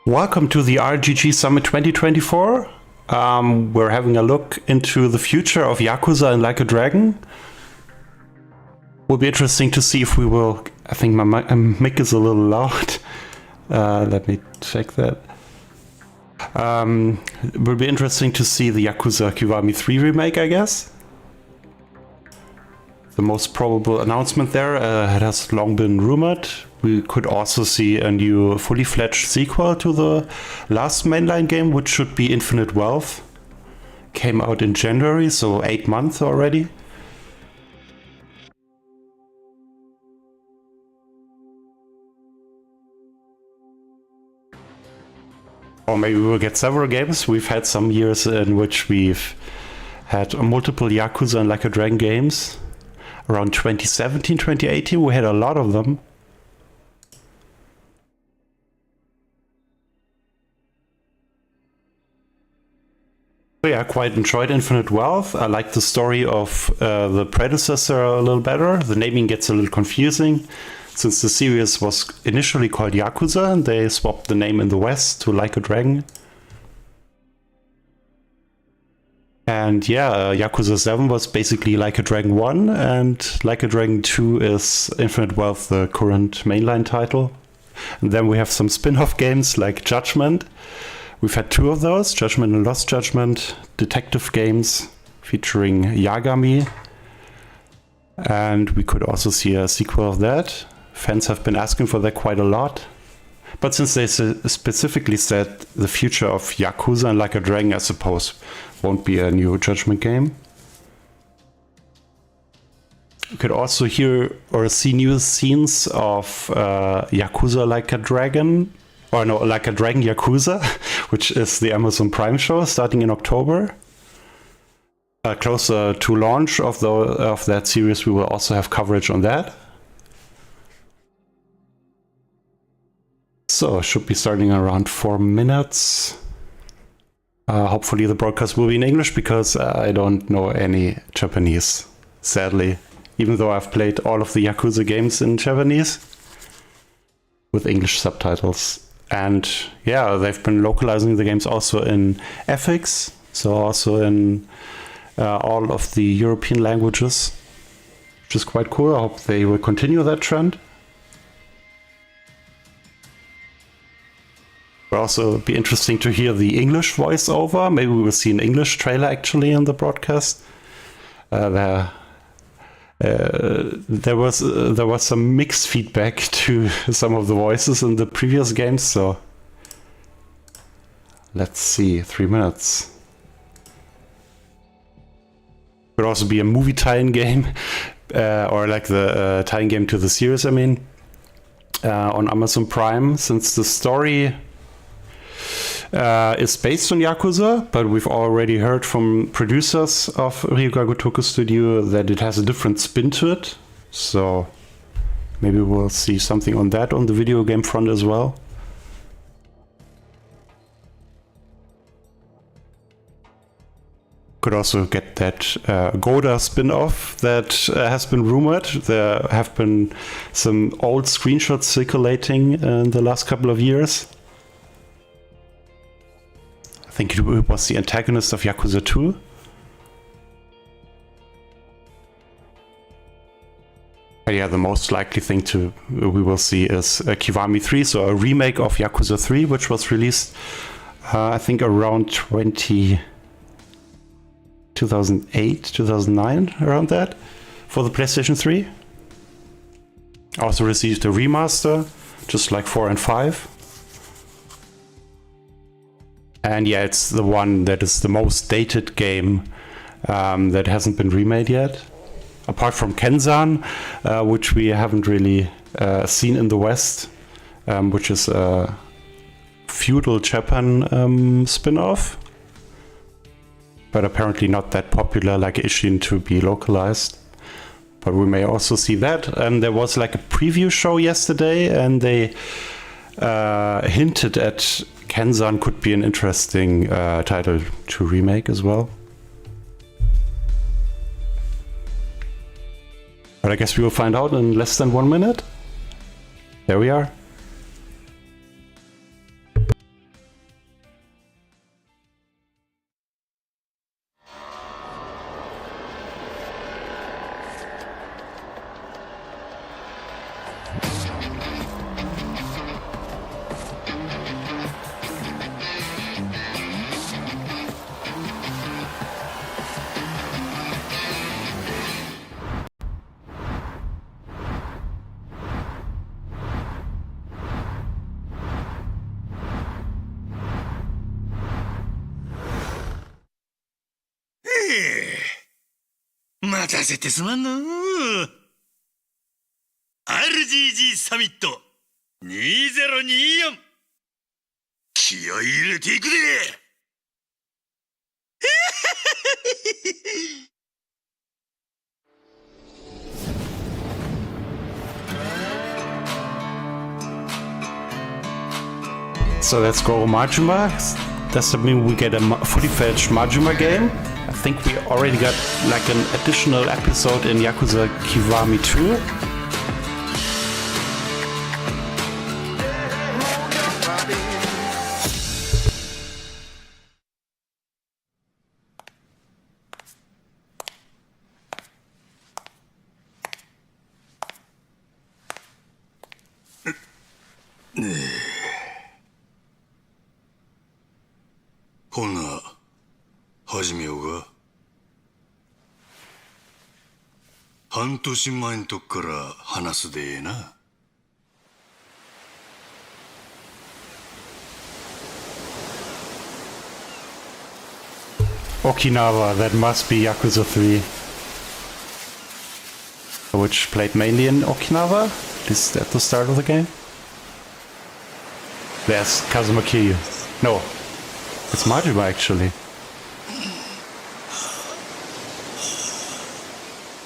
Welcome to the RGG Summit 2024. We're having a look into the future of Yakuza and Like a Dragon. Will be interesting to see if we will... I think my mic is a little loud. Let me check that. It will be interesting to see the Yakuza Kiwami 3 remake, I guess. The most probable announcement there, it has long been rumored. We could also see a new fully fledged sequel to the last mainline game, which should be Infinite Wealth. Came out in January, so 8 months already. Or maybe we'll get several games. We've had some years in which we've had multiple Yakuza and Like a Dragon games. Around 2017, 2018, we had a lot of them. So yeah, I quite enjoyed Infinite Wealth. I like the story of the predecessor a little better. The naming gets a little confusing, since the series was initially called Yakuza and they swapped the name in the West to Like a Dragon. And yeah, Yakuza 7 was basically Like a Dragon 1, and Like a Dragon 2 is Infinite Wealth, the current mainline title. And then we have some spin-off games like Judgment. We've had 2 of those, Judgment and Lost Judgment, detective games featuring Yagami. And we could also see a sequel of that. Fans have been asking for that quite a lot. But since they specifically said the future of Yakuza and Like a Dragon, I suppose, won't be a new Judgment game. You could also hear or see new scenes of Yakuza Like a Dragon, or no, Like a Dragon Yakuza, which is the Amazon Prime show starting in October. Closer to launch of that series, we will also have coverage on that. So, should be starting around 4 minutes. Hopefully the broadcast will be in English, because I don't know any Japanese, sadly. Even though I've played all of the Yakuza games in Japanese with English subtitles. And yeah, they've been localizing the games also in FX, so also in all of the European languages, which is quite cool. I hope they will continue that trend. Will also be interesting to hear the English voiceover. Maybe we will see an English trailer actually in the broadcast. There was some mixed feedback to some of the voices in the previous games, so let's see. 3 minutes. Could also be a movie tie-in game, or like the tie-in game to the series, I mean, on Amazon Prime, since the story is based on Yakuza, but we've already heard from producers of Ryuga Gotoku Studio that it has a different spin to it. So maybe we'll see something on that on the video game front as well. Could also get that Goda spin-off that has been rumored. There have been some old screenshots circulating in the last couple of years. I think it was the antagonist of Yakuza 2. But yeah, the most likely thing we will see is Kiwami 3, so a remake of Yakuza 3, which was released, I think, around 2008, 2009, around that, for the PlayStation 3. Also received a remaster, just like 4 and 5. And yeah, it's the one that is the most dated game that hasn't been remade yet. Apart from Kenzan, which we haven't really seen in the West, which is a feudal Japan spin-off. But apparently not that popular like Ishin to be localized. But we may also see that. And there was like a preview show yesterday, and they hinted at Kenzan could be an interesting title to remake as well. But I guess we will find out in less than 1 minute. There we are. 待たせてすまんの。RGG サミット2024、気合い入れていくぜ。So let's go Majima. Does that mean we get a fully fledged Majima game? I think we already got like an additional episode in Yakuza Kiwami 2.ほな、始めようか。半年前んとこから話すでええな。Okinawa, that must be Yakuza 3. Which played mainly in Okinawa, at least at the start of the game. There's Kazuma Kiryu. No, it's Majima actually.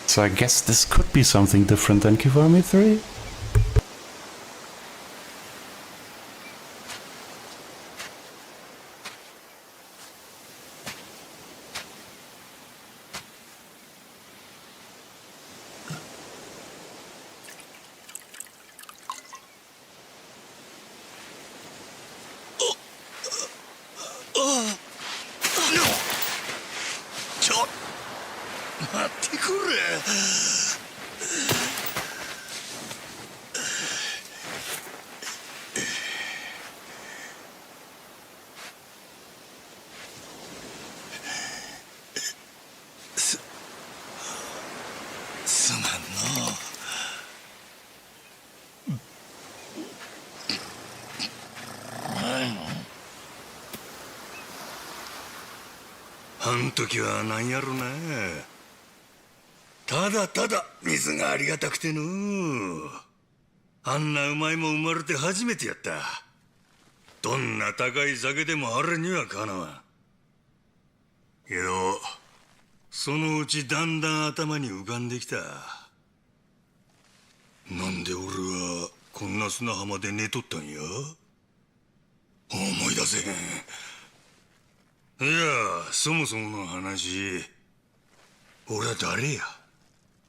So I guess this could be something different than Kiwami 3?すまんの。あん時はなんやろな。ただただ水がありがたくての。あんなうまいもん生まれて初めてやった。どんな高い酒でもあれにはかなわん。けどそのうちだんだん頭に浮かんできた。なんで俺はこんな砂浜で寝とったんや。思い出せへん。いや、そもそもの話、俺は誰や。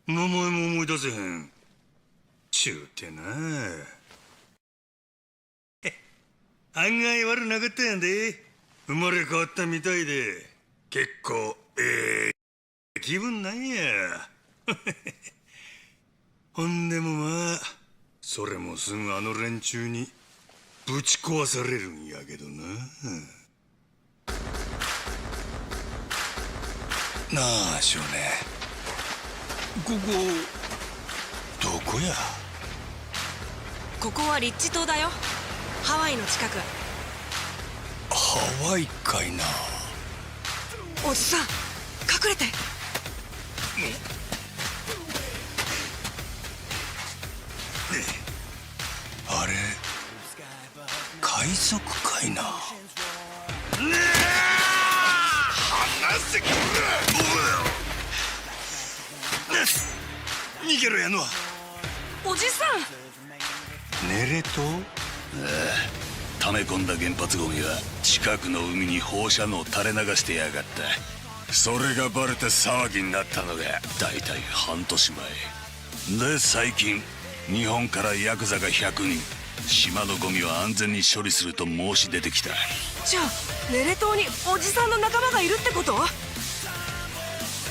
名前も思い出せへん。ちゅうてな。案外悪なかったやんで。生まれ変わったみたいで、結構気分なんや。ほんでもまあ、それもすぐあの連中にぶち壊されるんやけどな。なあ少年、ここどこや。ここはリッチ島だよ。ハワイの近く。ハワイかいな。おじさん隠れて。あれ海賊かいな。離せくれ。逃げろやの。おじさん。寝れと。溜め込んだ原発ゴミは近くの海に放射能を垂れ流してやがった。それがバレて騒ぎになったのが大体半年前で、最近日本からヤクザが100人島のゴミは安全に処理すると申し出てきた。じゃあネレ島におじさんの仲間がいるってこと？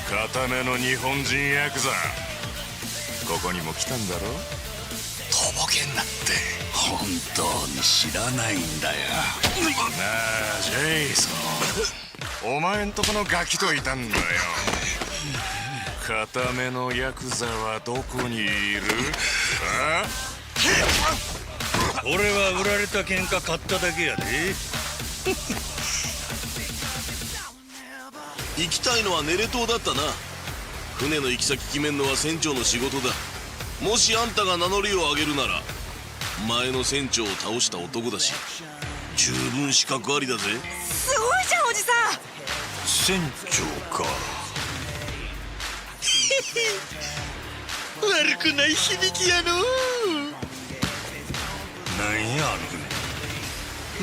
固めの日本人ヤクザ、ここにも来たんだろ。とぼけんなって。本当に知らないんだよ。なあジェイソン、お前んとこのガキといたんだよ。固めのヤクザはどこにいる？あ？俺は売られた喧嘩買っただけやで。行きたいのはネレ島だったな。船の行き先決めんのは船長の仕事だ。もしあんたが名乗りを上げるなら前の船長を倒した男だし十分資格ありだぜ。すごいじゃんおじさん。船長か。悪くない響きやの。なんやあの船。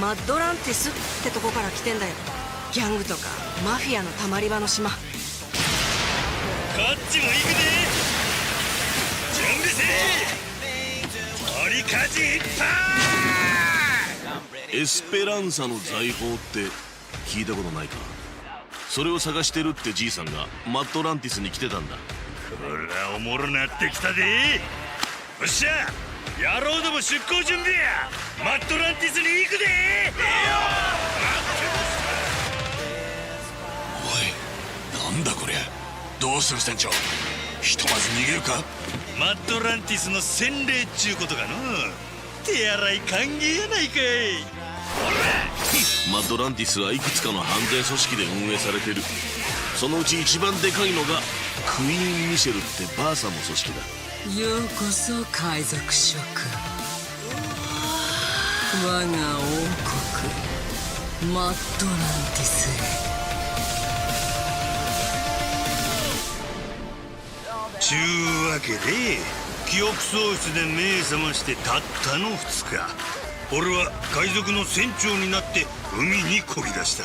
マッドランティスってとこから来てんだよ。ギャングとかマフィアのたまり場の島。こっちも行くで。準備せえ。取りかじいっぱい。エスペランサの財宝って聞いたことないか。それを探してるってじいさんがマッドランティスに来てたんだ。こらおもろなってきたで。よっしゃ野郎ども出航準備や。マッドランティスに行くで。おいなんだこりゃ。どうする船長。ひとまず逃げるか。マッドランティスの洗礼っちゅうことかの。手洗い歓迎やないかい。マッドランティスはいくつかの犯罪組織で運営されてる。そのうち一番でかいのがクイーン・ミシェルってバーサの組織だ。ようこそ海賊諸君。我が王国マッドランティスへ。ちゅうわけで記憶喪失で目覚ましてたったの2日、俺は海賊の船長になって海に漕ぎ出した。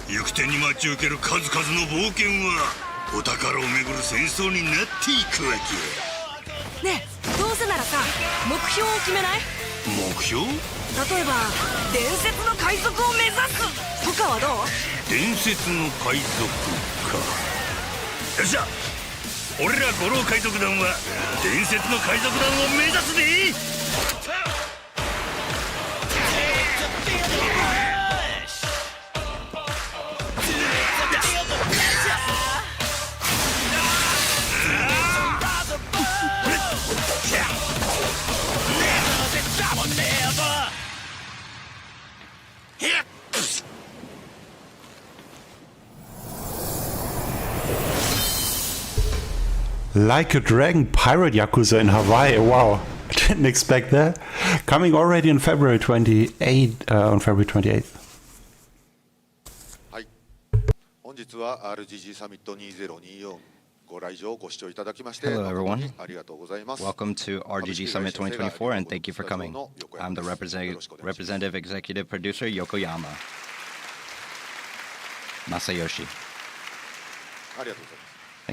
行く手に待ち受ける数々の冒険はお宝をめぐる戦争になっていくわけ。ねえどうせならさ目標を決めない？目標？例えば伝説の海賊を目指すとかはどう？伝説の海賊か。よっしゃ俺ら五郎海賊団は伝説の海賊団を目指すで。Like a Dragon Pirate Yakuza in Hawaii. Wow, didn't expect that. Coming already on February 28th. はい。本日は RGG サミット2024ご来場ご視聴いただきまして Hello everyone. ありがとうございます。 Welcome to RGG Summit 2024 and thank you for coming. I'm the representative executive producer Yokoyama. Masayoshi. ありがとうござい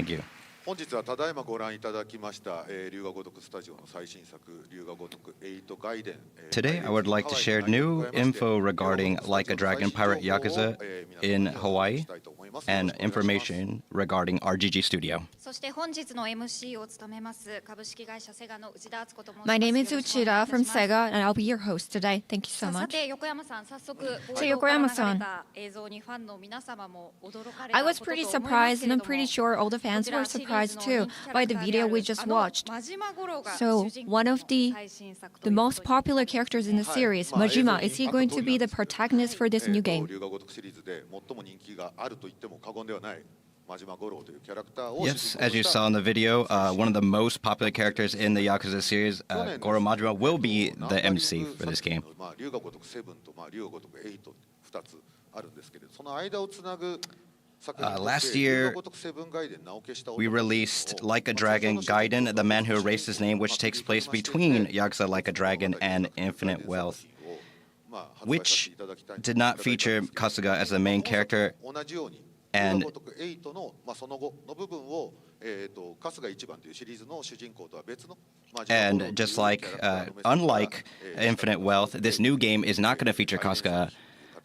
ます。 Thank you. 本日はただいまご覧いただきました龍河如くスタジオの最新作龍河如く8外伝。 Today I would like to share new info regarding Like a Dragon Pirate Yakuza in Hawaii and information regarding RGG Studio. そして本日の MC を務めます株式会社セガの内田敦子と申します。 My name is Uchida from Sega, and I'll be your host today. Thank you so さ much. て横山さん、早速 So Yokoyama-san, 映像にファンの皆様も驚かれ I た was ことと思い pretty ます surprised, け and れ I'm ども pretty sure all the fans were surprised too by the video we just watched. So one of the most popular characters in the series, Majima, is he going to be the protagonist for this new game? 龍河如くシリーズで最も人気があると言っても過言ではない真島五郎というキャラクターを Yes, as you saw in the video, one of the most popular characters in the Yakuza series, Goro Majima, will be the MC for this game. 龍河如く7と龍河如く8、2つあるんですけれど、その間をつなぐ Last year, we released Like a Dragon Gaiden, the man who erased his name, which takes place between Yakuza Like a Dragon and Infinite Wealth, which did not feature Kasuga as the main character, and just like, unlike Infinite Wealth, this new game is not going to feature Kasuga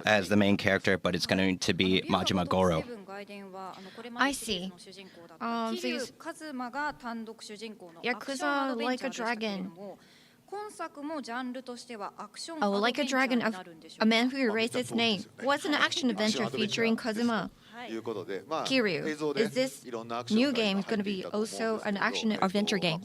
as the main character, but it's going to be Majima Goro. I see. So Yakuza Like a Dragon. Oh, Like a Dragon, a man who erased his name, was an action adventure featuring Kazuma. Kiryu, is this new game going to be also an action adventure game?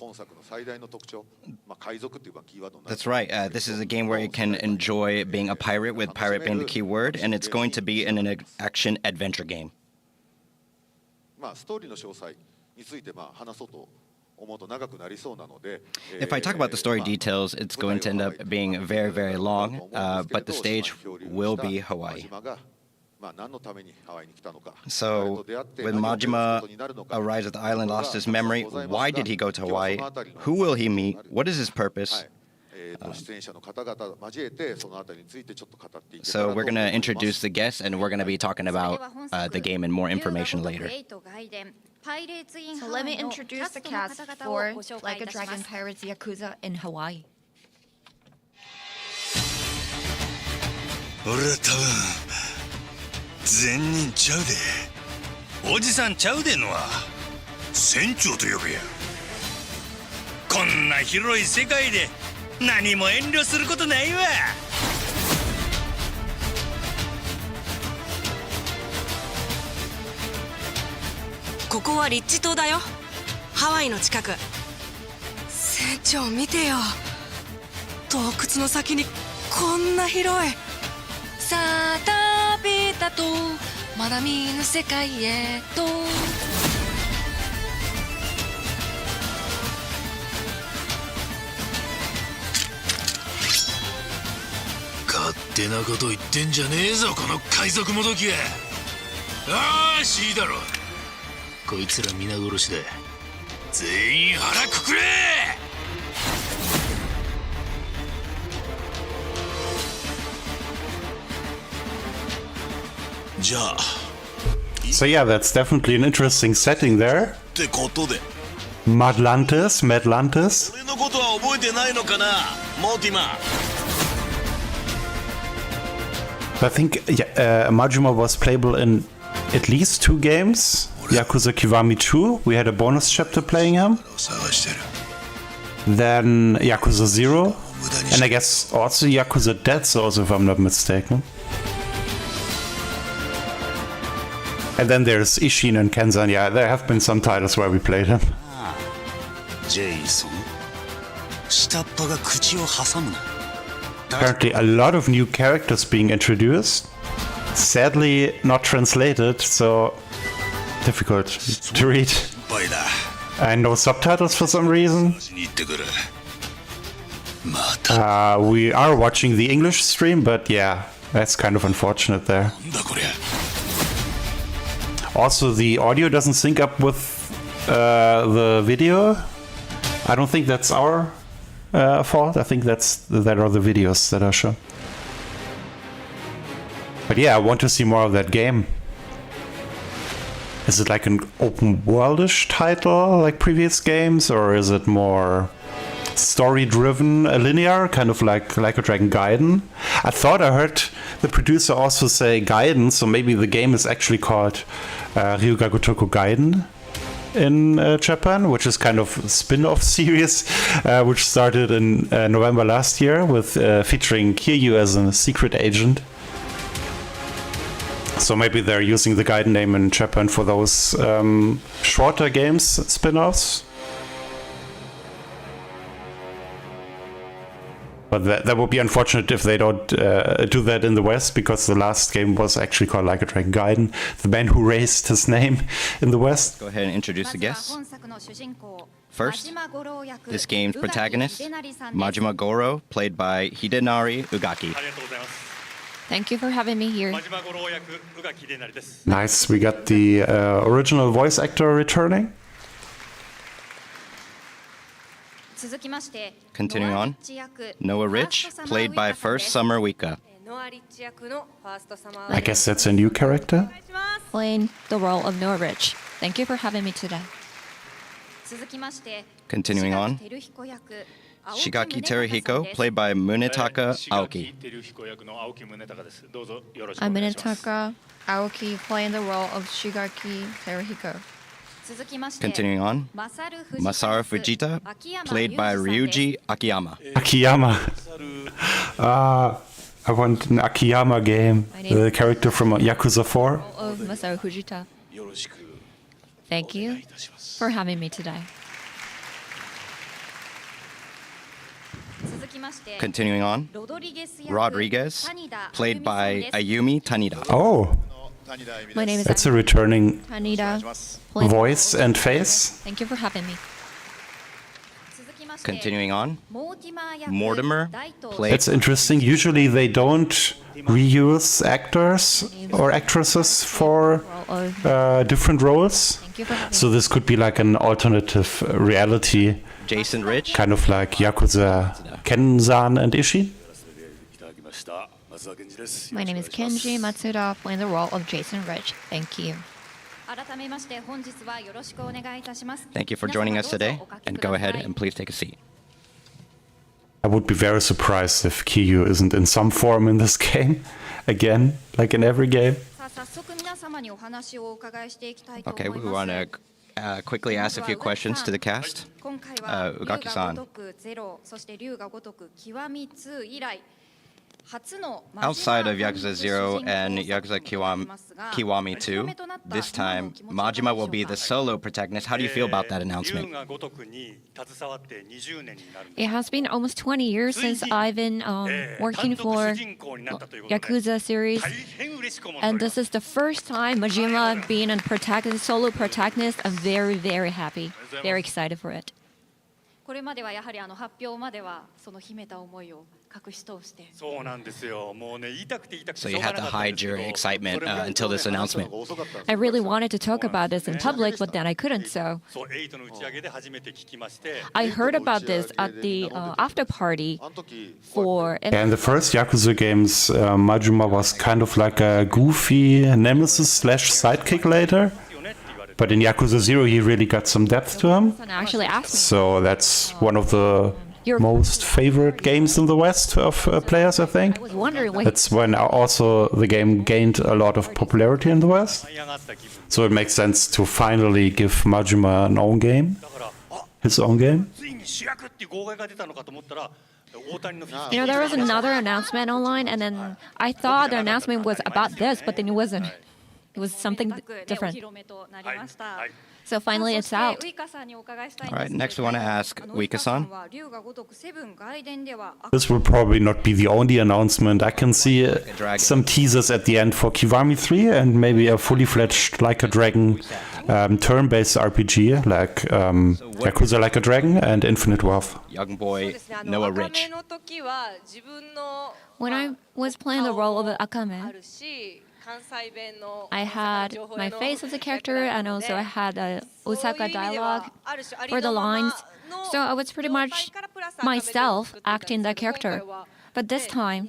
That's right. This is a game where you can enjoy being a pirate, with pirate being the key word, and it's going to be an action adventure game. If I talk about the story details, it's going to end up being very, very long, but the stage will be Hawaii. So, when Majima arrives at the island, lost his memory, why did he go to Hawaii? Who will he meet? What is his purpose? So we're going to introduce the guests, and we're going to be talking about the game and more information later. So let me introduce the cast for Like a Dragon Pirates Yakuza in Hawaii. 俺は多分善人ちゃうでおじさんちゃうでのは船長と呼べやこんな広い世界で何も遠慮することないわここはリッチ島だよハワイの近く船長見てよ洞窟の先にこんな広いさあ旅立とうまだ見ぬ世界へと勝手なこと言ってんじゃねえぞこの海賊もどきやよしいいだろこいつら皆殺しだ全員腹くくれじゃあ So yeah, that's definitely an interesting setting there. ってことで Madlantis. 俺のことは覚えてないのかなモーティマー I think Majima was playable in at least 2 games. Yakuza Kiwami 2, we had a bonus chapter playing him. Then Yakuza 0, and I guess also Yakuza Dead Souls, if I'm not mistaken. And then there's Ishin and Kenzan. Yeah, there have been some titles where we played him. ジェイソン下っ端が口を挟むな Apparently a lot of new characters being introduced. Sadly not translated, so difficult to read. And no subtitles for some reason. We are watching the English stream, but yeah, that's kind of unfortunate there. Also, the audio doesn't sync up with the video. I don't think that's our fault. I think that are the videos that are shown. But yeah, I want to see more of that game. Is it like an open worldish title like previous games, or is it more story driven, linear, kind of like a Dragon Gaiden? I thought I heard the producer also say Gaiden, so maybe the game is actually called Ryuga Gotoku Gaiden in Japan, which is kind of a spin-off series which started in November last year with featuring Kiryu as a secret agent. So maybe they're using the Gaiden name in Japan for those shorter games spin-offs. But that would be unfortunate if they don't do that in the West, because the last game was actually called Like a Dragon Gaiden, the man who raised his name in the West. Go ahead and introduce the guests. First, this game's protagonist, Majima Goro, played by Hidenari Ugaki. Thank you for having me here. Nice, we got the original voice actor returning. Continuing on, Noah Rich, played by First Summer Wika. I guess that's a new character. Playing the role of Noah Rich. Thank you for having me today. Continuing on, Shigaki Teruhiko, played by Munetaka Aoki. I'm Munetaka Aoki, playing the role of Shigaki Teruhiko. Continuing on, Masaru Fujita, played by Ryuji Akiyama. Akiyama. I want an Akiyama game. The character from Yakuza 4. Of Masaru Fujita. Thank you for having me today. Continuing on, Rodriguez, played by Ayumi Tanida. Oh, My name is It's a returning Tanida. voice and face. Thank you for having me. Continuing on, Mortimer played. It's interesting. Usually they don't reuse actors or actresses for different roles. Thank you for having So this could be like an alternative reality, Jason Rich. kind of like Yakuza Kenzan and Ishii. いただきました松田健二です My name is Kenji Matsuda, playing the role of Jason Rich. Thank you. 改めまして本日はよろしくお願いいたします。 Thank you for joining us today, and go ahead and please take a seat. I would be very surprised if Kiryu isn't in some form in this game again, like in every game. さあ早速皆様にお話をお伺いしていきたいと思 Okay, い we ます。 want to quickly ask a few questions to the cast. 今回は龍がUgaki-san. 如くゼロ、そして龍が如く極み2以来。 Outside of Yakuza 0 and Yakuza Kiwami 2, this time Majima will be the solo protagonist. How do you feel about that announcement? It has been almost 20 years since I've been working for Yakuza series, and this is the first time Majima being a protagonist, solo protagonist. I'm very, very happy, very excited for it. これまではやはり発表まではその秘めた思いを隠し通して。 So you had to hide your excitement until this announcement. I really wanted to talk about this in public, but then I couldn't. So I heard about this at the after party for. And the first Yakuza games, Majima was kind of like a goofy nemesis slash sidekick later. But in Yakuza 0, he really got some depth to him. Actually asked me. So that's one of the most favorite games in the West of players, I think. I was wondering when. That's when also the game gained a lot of popularity in the West. So it makes sense to finally give Majima an own game, his own game. You know, there was another announcement online, and then I thought the announcement was about this, but then it wasn't. It was something different. So finally, it's out. All right, next we want to ask Uika-san. This will probably not be the only announcement. I can see some teasers at the end for Kiwami 3 and maybe a fully fledged Like a Dragon turn-based RPG like Yakuza Like a Dragon and Infinite Wealth. Young boy Noah Rich. When I was playing the role of Akame, I had my face as a character, and also I had a Osaka dialogue for the lines. So I was pretty much myself acting that character. But this time,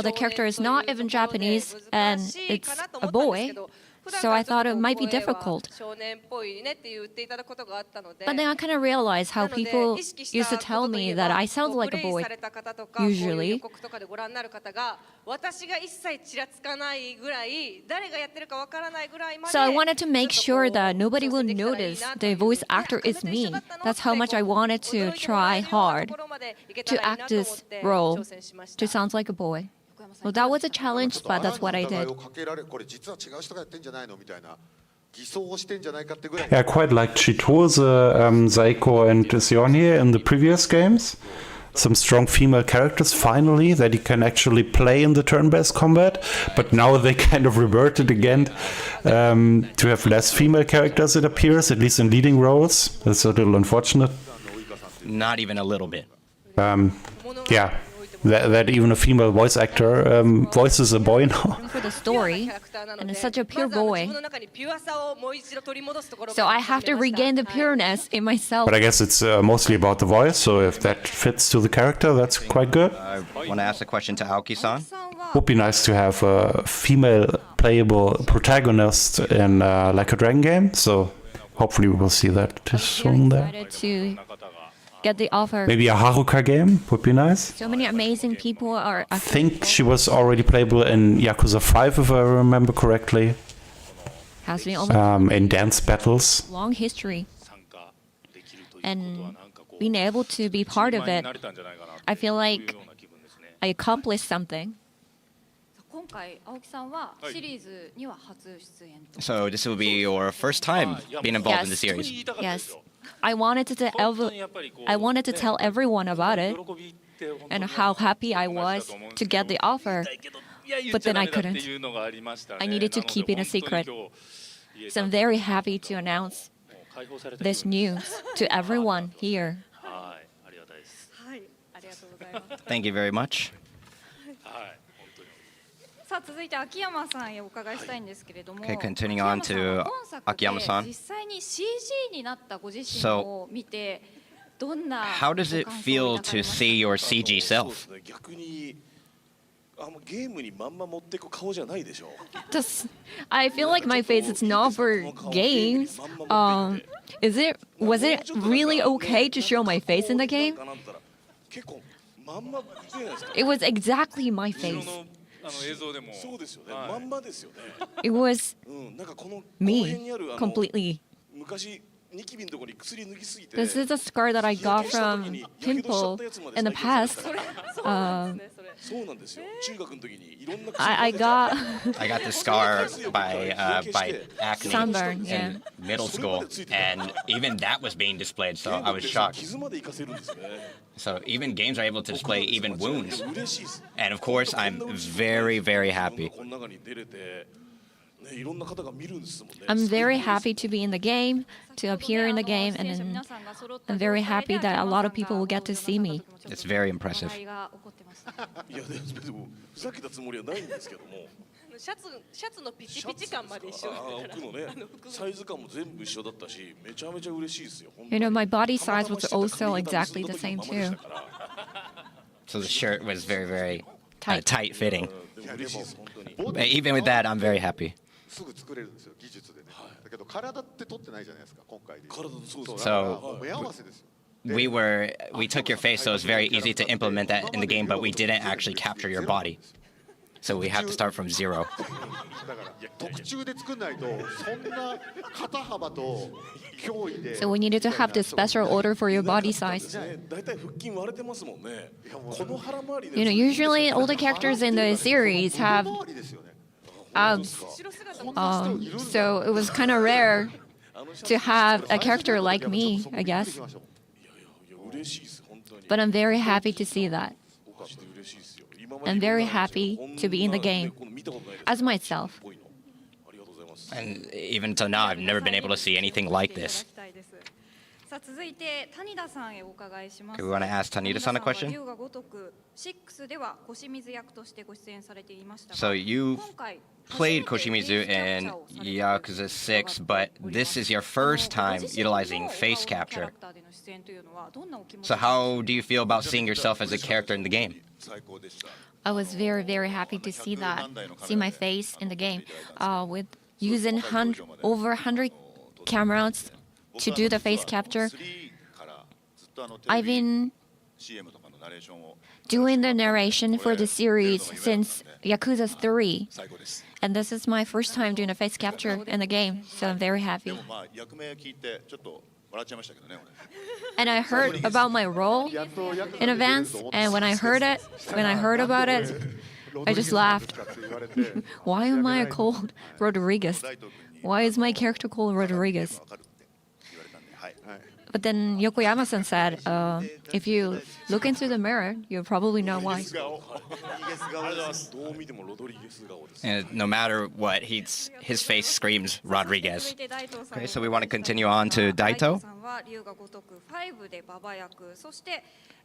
the character is not even Japanese, and it's a boy. So I thought it might be difficult. But then I kind of realized how people used to tell me that I sound like a boy, usually. So I wanted to make sure that nobody will notice the voice actor is me. That's how much I wanted to try hard to act this role, to sound like a boy. Well, that was a challenge, but that's what I did. Yeah, I quite liked Chitose, Saiko, and Sion here in the previous games. Some strong female characters, finally, that you can actually play in the turn-based combat. But now they kind of reverted again to have less female characters, it appears, at least in leading roles. That's a little unfortunate. Not even a little bit. Yeah. That even a female voice actor voices a boy now. For the story, and it's such a pure boy. So I have to regain the pureness in myself. But I guess it's mostly about the voice, so if that fits to the character, that's quite good. I want to ask a question to Aoki-san. Would be nice to have a female playable protagonist in Like a Dragon game, so hopefully we will see that soon there. To get the offer. Maybe a Haruka game would be nice. So many amazing people are. I think she was already playable in Yakuza 5, if I remember correctly. Has been almost in dance battles. Long history, and being able to be part of it, I feel like I accomplished something. So this will be your first time being involved in the series. Yes. I wanted to tell everyone about it and how happy I was to get the offer. but then I couldn't. I needed to keep it a secret. So I'm very happy to announce this news to everyone here. Thank you very much. さあ続いて秋山さんへお伺いしたいんですけれども、 Okay, continuing on to 秋山さん Akiyama-san. 実際に CG になったご自身を見てどんな How does it feel to see your CG self? 逆にゲームにまんま持ってく顔じゃないでしょ。 I feel like my face is not for games. Was it really okay to show my face in the game? 結構まんまじゃないですか。 It was exactly my face. そうですよね。まんまですよね。 It was なんかこの me completely. 昔ニキビのところに薬塗りすぎて。 This is a scar that I got from pimple in the past. そうなんですよ。中学の時にいろんな I got the scar by acne Sunburn, yeah. in middle school, and even that was being displayed, so I was shocked. 傷まで生かせるんですよね。 So even games are able to display even wounds. And of course, I'm very, very happy. この中に出れてね、いろんな方が見るんですもんね。 I'm very happy to be in the game, to appear in the game, and then I'm very happy that a lot of people will get to see me. It's very impressive. いやでもふざけたつもりはないんですけども。 シャツのピチピチ感まで一緒だから。奥のね、サイズ感も全部一緒だったし、めちゃめちゃ嬉しいですよ。 You know, my body size was also exactly the same too. So the shirt was very, very tight fitting. 嬉しいです本当に。 But even with that, I'm very happy. すぐ作れるんですよ技術でね。だけど体って取ってないじゃないですか今回で。体そうです。だからもう目合わせですよ。 We took your face, so it was very easy to implement that in the game, but we didn't actually capture your body. So we have to start from zero. だから特注で作んないとそんな肩幅と脅威で。 So we needed to have this special order for your body size. だいたい腹筋割れてますもんね。この腹回りで。 You know, usually all the characters in the series have 周りですよね。 abs. So it was kind of rare to have a character like me, I guess. 嬉しいです本当に。 But I'm very happy to see that. マジで嬉しいですよ。 I'm very happy to be in the game as myself. And even till now, I've never been able to see anything like this. さあ続いて谷田さんへお伺いします。 Okay, we want to ask Tanida-san a question. 龍が如く6では小清水役としてご出演されていましたが、 So you 今回 played Koshimizu in Yakuza 6, but this is your first time utilizing face capture. So how do you feel about seeing yourself as a character in the game? I was very, very happy to see that, see my face in the game. With using over 100 cameras to do the face capture, I've been doing the narration for the series since Yakuza 3. And this is my first time doing a face capture in the game, so I'm very happy. And I heard about my role in advance, and when I heard about it, I just laughed. Why am I called Rodriguez? Why is my character called Rodriguez? But then Yokoyama-san said, if you look into the mirror, you'll probably know why. And no matter what, his face screams Rodriguez. Okay, so we want to continue on to Daito.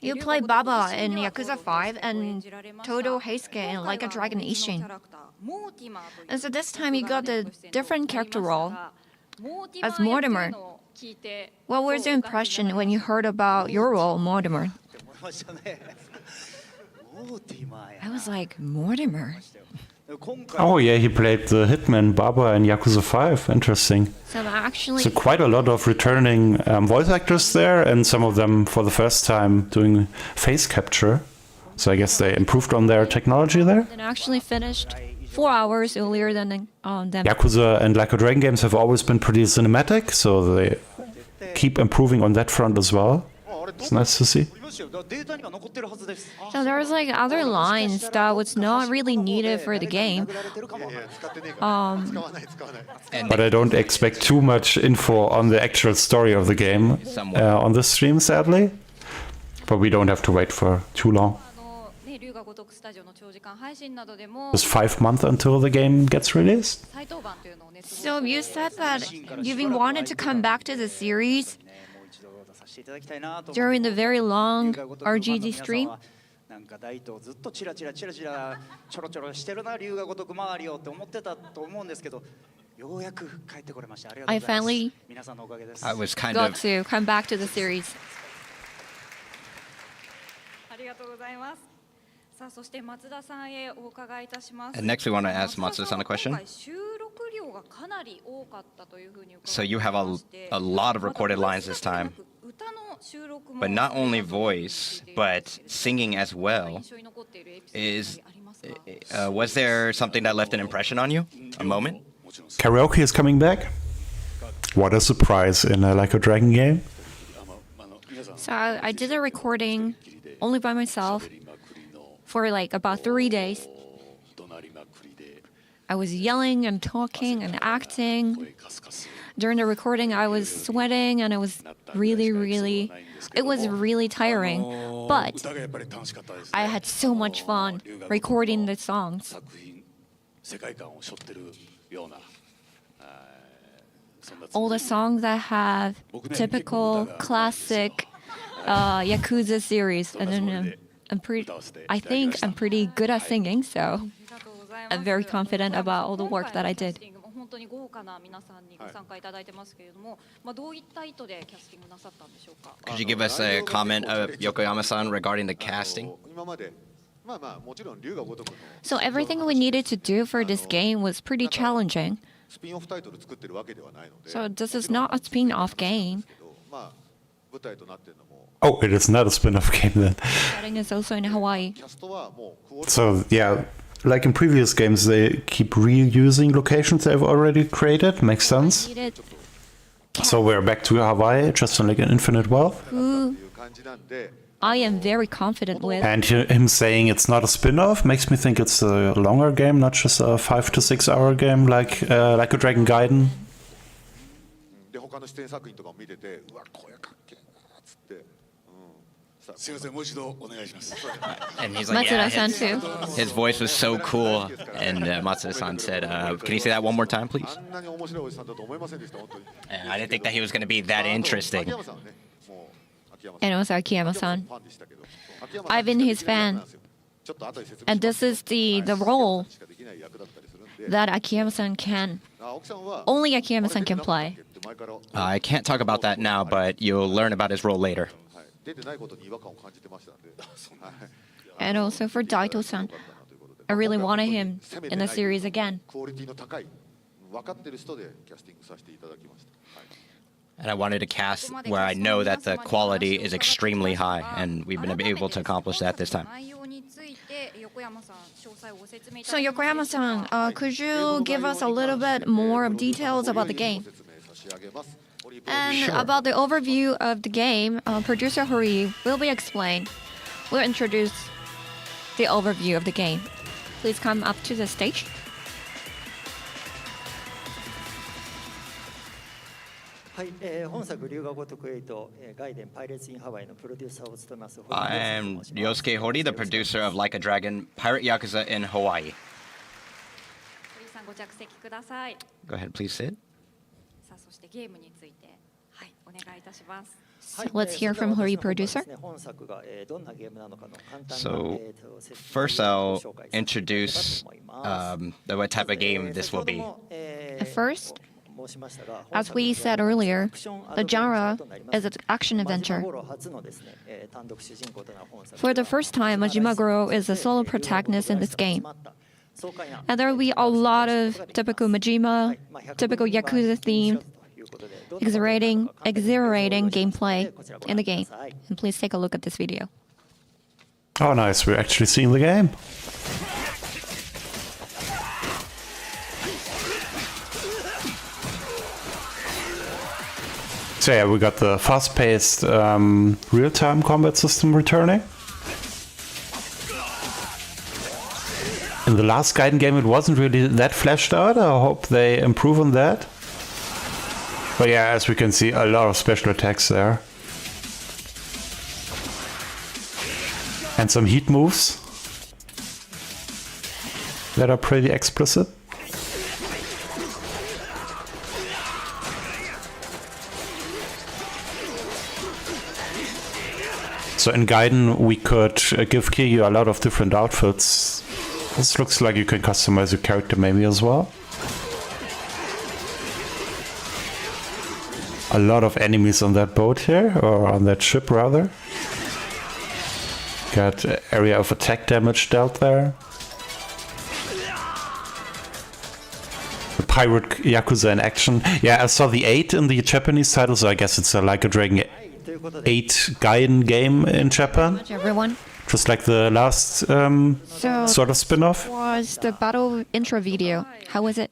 You play Baba in Yakuza 5 and Todo Heisuke in Like a Dragon Ishin. And so this time you got a different character role as Mortimer. What was your impression when you heard about your role, Mortimer? I was like, Mortimer? Oh yeah, he played the hitman Baba in Yakuza 5. Interesting. So quite a lot of returning voice actors there, and some of them for the first time doing face capture. So I guess they improved on their technology there. And actually finished 4 hours earlier than them. Yakuza and Like a Dragon games have always been pretty cinematic, so they keep improving on that front as well. It's nice to see. So there was like other lines that was not really needed for the game. But I don't expect too much info on the actual story of the game on this stream, sadly. But we don't have to wait for too long. It's 5 months until the game gets released. So you said that you've been wanted to come back to the series during the very long RGG stream. なんか大東ずっとチラチラチラチラちょろちょろしてるな龍が如く周りをって思ってたと思うんですけどようやく帰ってこれましたありがとうございます I finally 皆さんのおかげです I was kind got of to come back to the series. ありがとうございます。さあそして松田さんへお伺いいたします。 And next we want to ask Matsuda-san a question. 今回収録量がかなり多かったというふうに伺いまして So you have a lot of recorded lines this time. 歌の収録も But not only voice, but singing as well. 印象に残っているエピソード Is ありますか was there something that left an impression on you? A moment? Karaoke is coming back. What a surprise in a Like a Dragon game. So I did a recording only by myself for like about 3 days. I was yelling and talking and acting. During the recording, I was sweating and it was really tiring. But I had so much fun recording the songs. All the songs that have typical classic Yakuza series, and then I think I'm pretty good at singing, so I'm very confident about all the work that I did. 本当に豪華な皆さんにご参加いただいてますけれども、どういった意図でキャスティングなさったんでしょうか。 Could you give us a comment of Yokoyama-san regarding the casting? 今までまあまあもちろん龍が如くの So everything we needed to do for this game was pretty challenging. スピンオフタイトル作ってるわけではないので So this is not a spin-off game. まあ舞台となっているのも Oh, it is not a spin-off game then. Setting is also in Hawaii. キャストはもうクオリティ So yeah, like in previous games, they keep reusing locations they've already created. Makes sense. Needed So we're back to Hawaii, just like an Infinite Wealth. という感じなんで I am very confident with. And him saying it's not a spin-off makes me think it's a longer game, not just a 5 to 6 hour game like a Dragon Gaiden. で他の出演作品とかを見ててうわ声かっけえなっつってすいませんもう一度お願いします And he's like, yeah, Matsuda-san too. his voice was so cool. And Matsuda-san said, can you say that one more time, please? あんなに面白いおじさんだと思いませんでした本当に And I didn't think that he was going to be that 秋 interesting. 山さんはねもう秋山さん And also Akiyama-san. ファンでしたけど秋山さん I've been his fan. ちょっと後で説明 And this is the role しかできない役だったりするんで that Akiyama-san can. 青木さんは Only Akiyama-san can play. って前から I can't talk about that now, but you'll learn about his role later. はい出てないことに違和感を感じてましたんではい And also for Daito-san. I really wanted him in the series again. クオリティの高い分かってる人でキャスティングさせていただきましたはい And I wanted to cast where I know that the quality is extremely high, and we've been able to accomplish that this time. 内容について横山さん詳細をご説明いた So だけますでしょうか。 Yokoyama-san, could you give us a little bit more of details about the game? 説明差し上げます And about the overview of the game, producer Hori will introduce the overview of the game. Please come up to the stage. はい本作龍が如く8ガイデンパイレーツインハワイのプロデューサーを務めます I am Yosuke Hori, the producer of Like a Dragon, Pirate Yakuza in Hawaii. 堀さんご着席ください。 Go ahead, please sit. さあそしてゲームについてはいお願いいたします。 So let's hear from Hori, producer. 本作がどんなゲームなのかの簡単な So 説明 first を I'll 紹介させていただ introduce きたいと思います what type of game this will be. At first, as we said earlier, the genre is an action adventure. For the first time, Majima Goro is a solo protagonist in this game. And there will be a lot of typical Majima, typical Yakuza themed, exhilarating gameplay in the game. And please take a look at this video. Oh, nice. We're actually seeing the game. So yeah, we got the fast-paced real-time combat system returning. In the last Gaiden game, it wasn't really that fleshed out. I hope they improve on that. But yeah, as we can see, a lot of special attacks there. And some heat moves. that are pretty explicit. So in Gaiden we could give Kiryu a lot of different outfits. This looks like you can customize your character maybe as well. A lot of enemies on that boat here, or on that ship rather. Got area of attack damage dealt there. The pirate Yakuza in action. Yeah, I saw the 8 in the Japanese title, so I guess it's a Like a Dragon 8 Gaiden game in Japan. Everyone. Just like the last sort of spin-off. Was the battle intro video? How was it?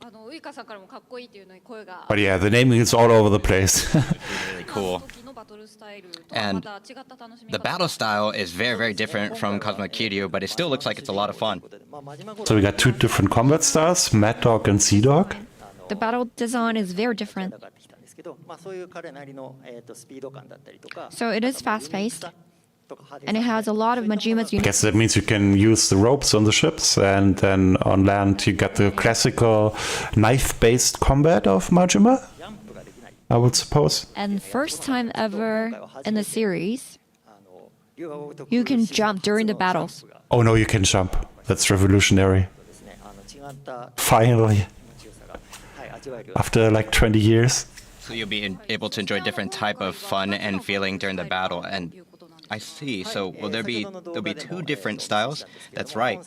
But yeah, the naming is all over the place. Really cool. And the battle style is very, very different from Kazuma Kiryu, but it still looks like it's a lot of fun. So we got 2 different combat styles, Mad Dog and Sea Dog. The battle design is very different. So it is fast-paced. And it has a lot of Majima's I guess that means you can use the ropes on the ships, and then on land you get the classical knife-based combat of Majima, I would suppose. And first time ever in the series, you can jump during the battles. Oh no, you can jump. That's revolutionary. Finally. After like 20 years. So you'll be able to enjoy different type of fun and feeling during the battle. And I see. So will there'll be 2 different styles? That's right.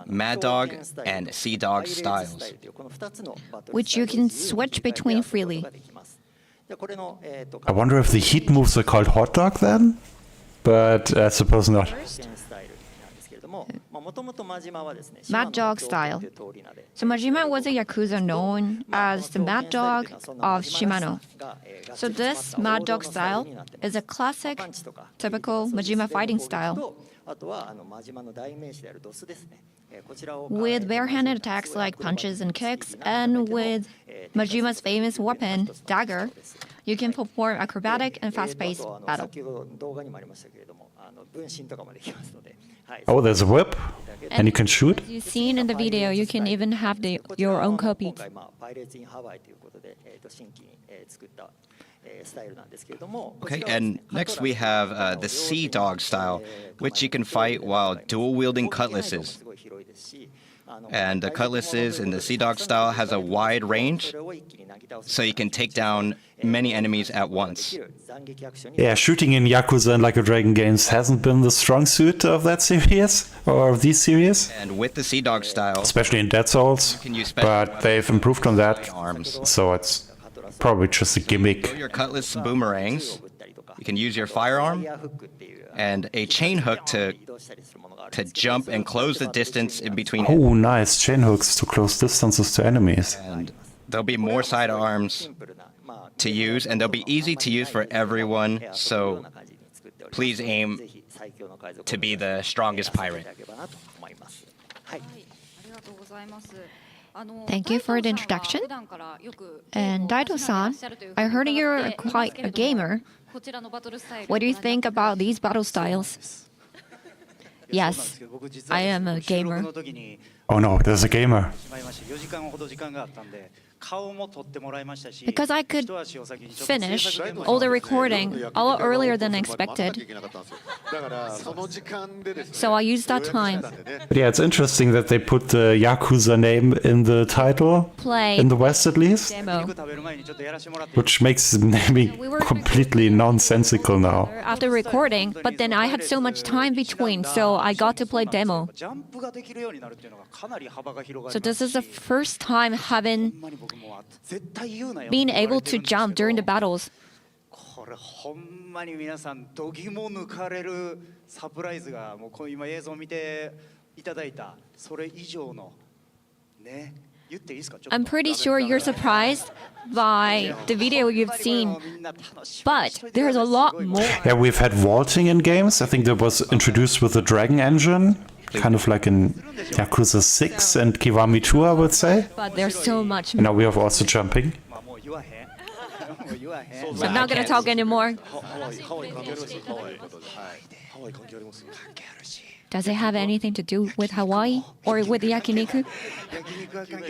Mad Dog and Sea Dog styles. Which you can switch between freely. I wonder if the heat moves are called Hot Dog then? But I suppose not. Mad Dog style. So Majima was a Yakuza known as the Mad Dog of Shimano. So this Mad Dog style is a classic, typical Majima fighting style. With bare-handed attacks like punches and kicks, and with Majima's famous weapon, dagger, you can perform acrobatic and fast-paced battle. Oh, there's a whip, and you can shoot? As you've seen in the video, you can even have your own copy. Okay, and next we have the Sea Dog style, which you can fight while dual-wielding cutlasses. And the cutlasses in the Sea Dog style has a wide range, so you can take down many enemies at once. Yeah, shooting in Yakuza and Like a Dragon games hasn't been the strong suit of that series, or of these series. And with the Sea Dog style, especially in Dead Souls, but they've improved on that, so it's probably just a gimmick. Throw your cutlass boomerangs, you can use your firearm, and a chain hook to jump and close the distance in between. Oh, nice, chain hooks to close distances to enemies. And there'll be more sidearms to use, and they'll be easy to use for everyone, so please aim to be the strongest pirate. Thank you for the introduction. And Daito-san, I heard you're quite a gamer. What do you think about these battle styles? Yes, I am a gamer. Oh no, there's a gamer. Because I could finish all the recording a lot earlier than expected. So I used that time. But yeah, it's interesting that they put the Yakuza name in the title, in the West at least, demo. Which makes the naming completely nonsensical now. After recording, but then I had so much time between, so I got to play demo. So this is the first time having been able to jump during the battles. I'm pretty sure you're surprised by the video you've seen, but there's a lot more. Yeah, we've had vaulting in games. I think that was introduced with the Dragon Engine, kind of like in Yakuza 6 and Kiwami 2, I would say. But there's so much more. And now we have also jumping. So I'm not gonna talk anymore. Does it have anything to do with Hawaii or with yakiniku?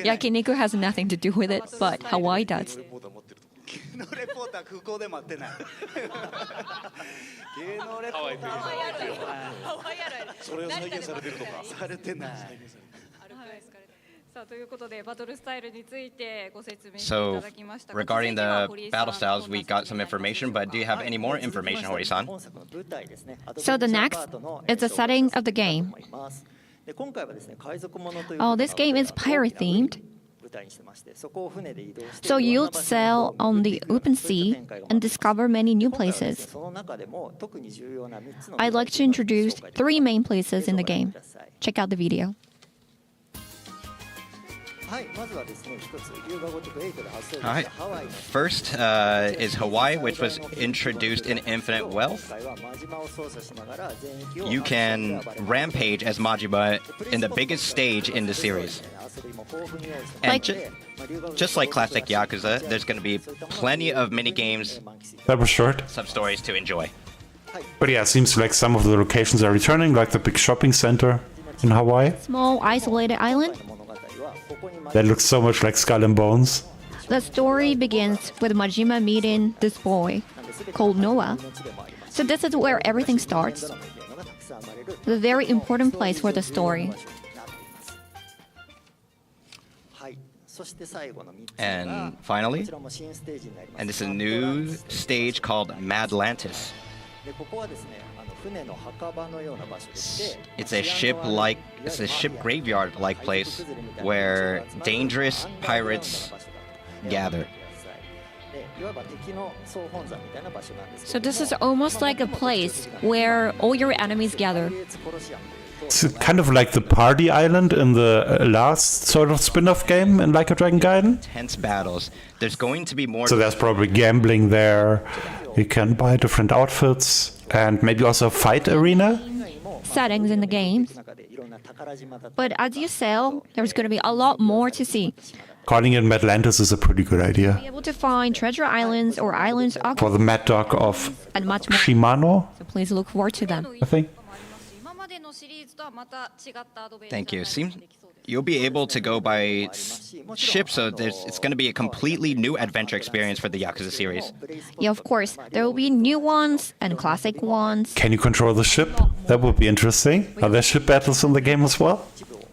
Yakiniku has nothing to do with it, but Hawaii does. 芸能レポーター空港で待ってない芸能レポーターハワイあるハワイあるそれを再現されてるとかされてないさあということでバトルスタイルについてご説明していただきました regarding the battle styles, we got some information, but do you have any more information, Hori-san? So the next is the setting of the game. Oh, this game is pirate themed. So you'll sail on the open sea and discover many new places. I'd like to introduce 3 main places in the game. Check out the video. Alright. First is Hawaii, which was introduced in Infinite Wealth. You can rampage as Majima in the biggest stage in the series. And just like classic Yakuza, there's going to be plenty of mini-games, That was short. sub-stories to enjoy. But yeah, it seems like some of the locations are returning, like the big shopping center in Hawaii. Small isolated island. That looks so much like Skull and Bones. The story begins with Majima meeting this boy called Noah. So this is where everything starts. The very important place for the story. And finally, and this is a new stage called Madlantis. It's a ship graveyard-like place where dangerous pirates gather. So this is almost like a place where all your enemies gather. It's kind of like the party island in the last sort of spin-off game in Like a Dragon Gaiden. Tense battles. There's going to be more. So there's probably gambling there. You can buy different outfits and maybe also a fight arena. Settings in the game. But as you sail, there's going to be a lot more to see. Calling it Madlantis is a pretty good idea. Be able to find treasure islands or islands For the Mad Dog of and much more. Shimano, So please look forward to them. I think. Thank you. Seems you'll be able to go by ship, so it's going to be a completely new adventure experience for the Yakuza series. Yeah, of course. There will be new ones and classic ones. Can you control the ship? That would be interesting. Are there ship battles in the game as well?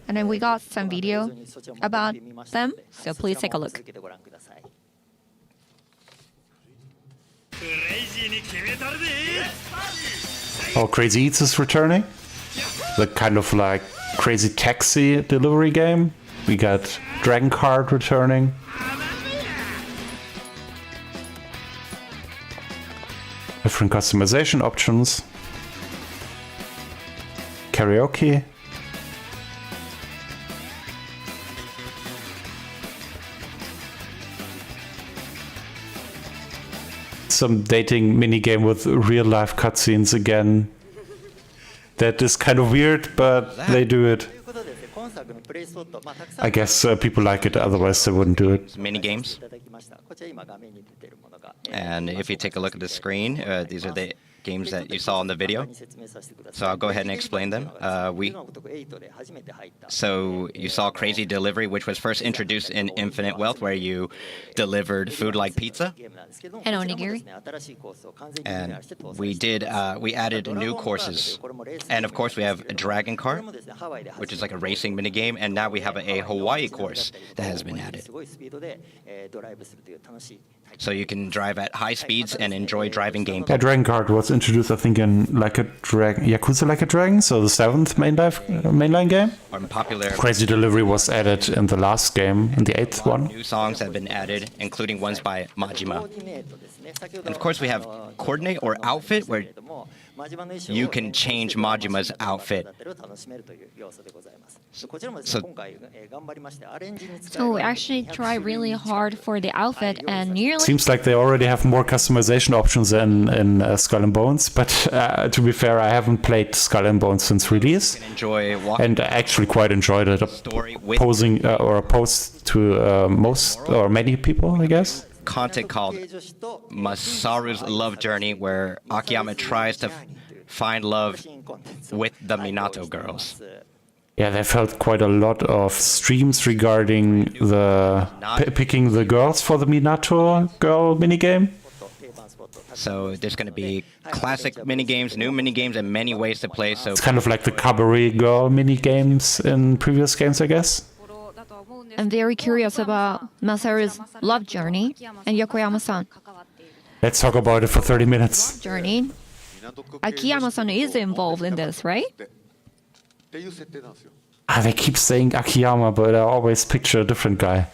And then we got some video about them, so please take a look. Oh, Crazy Eats is returning. The kind of like crazy taxi delivery game. We got Dragon Card returning. Different customization options. Karaoke. Some dating minigame with real life cutscenes again. That is kind of weird, but they do it. I guess people like it, otherwise they wouldn't do it. Mini games. And if you take a look at the screen, these are the games that you saw in the video. So I'll go ahead and explain them. So you saw Crazy Delivery, which was first introduced in Infinite Wealth, where you delivered food like pizza. And onigiri. And we added new courses. And of course we have a Dragon Card, which is like a racing minigame, and now we have a Hawaii course that has been added. So you can drive at high speeds and enjoy driving gameplay. Yeah, Dragon Card was introduced, I think, in Yakuza Like a Dragon, so the 7th mainline game. Popular. Crazy Delivery was added in the last game, in the 8th one. New songs have been added, including ones by Majima. And of course we have Coordinate or Outfit, where you can change Majima's outfit. So we actually try really hard for the outfit and nearly... Seems like they already have more customization options than in Skull and Bones, but to be fair, I haven't played Skull and Bones since release. And I actually quite enjoyed it. Opposed to most or many people, I guess. content called Masaru's Love Journey, where Akiyama tries to find love with the Minato girls. Yeah, they felt quite a lot of streams regarding the picking the girls for the Minato girl minigame. So there's going to be classic minigames, new minigames, and many ways to play. So it's kind of like the cabaret girl minigames in previous games, I guess. I'm very curious about Masaru's love journey and Yokoyama-san. Let's talk about it for 30 minutes. Journey. Akiyama-san is involved in this, right? They keep saying Akiyama, but I always picture a different guy.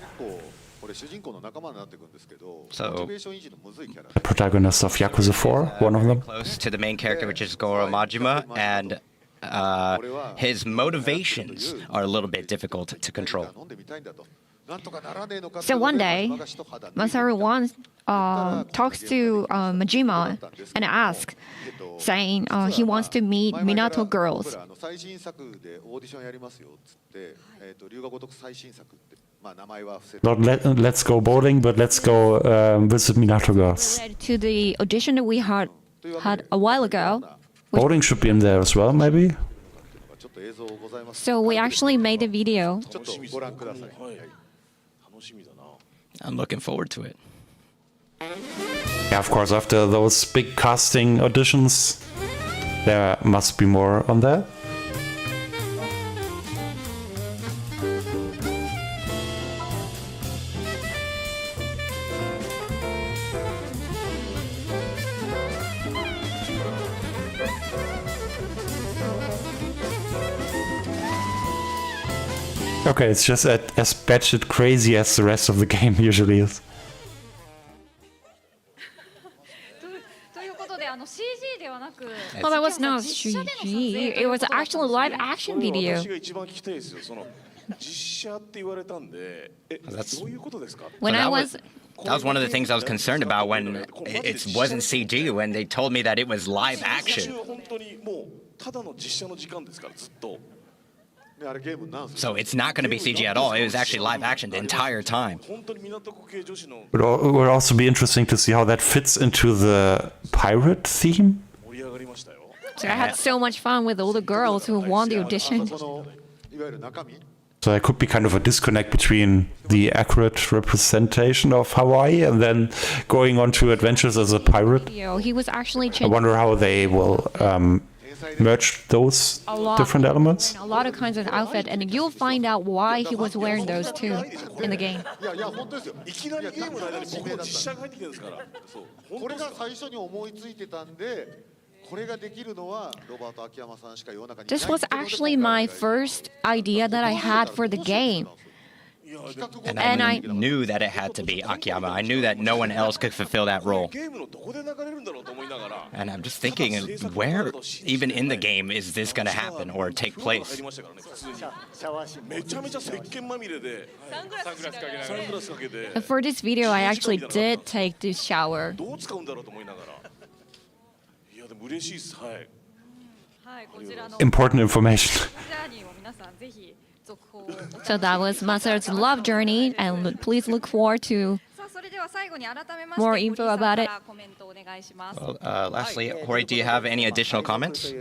So, the protagonist of Yakuza 4, one of them. Close to the main character, which is Goro Majima, and his motivations are a little bit difficult to control. So one day, Masaru talks to Majima and asks, saying he wants to meet Minato girls. Not let's go bowling, but let's go visit Minato girls. To the audition that we had a while ago. Bowling should be in there as well, maybe? So we actually made a video. I'm looking forward to it. Yeah, of course, after those big casting auditions, there must be more on that. Okay, it's just as batshit crazy as the rest of the game usually is. Well, that was not CG. It was actually a live action video. That was one of the things I was concerned about when it wasn't CG, when they told me that it was live action. So it's not going to be CG at all. It was actually live action the entire time. It would also be interesting to see how that fits into the pirate theme. So I had so much fun with all the girls who won the audition. So there could be kind of a disconnect between the accurate representation of Hawaii and then going on to adventures as a pirate. He was actually I wonder how they will merge those different elements. A lot of kinds of outfit, and you'll find out why he was wearing those too in the game. This was actually my first idea that I had for the game. And I knew that it had to be Akiyama. I knew that no one else could fulfill that role. And I'm just thinking, where even in the game is this going to happen or take place? For this video, I actually did take this shower. Important information. So that was Masaru's love journey, and please look forward to more info about it. Well, lastly, Hori, do you have any additional comments?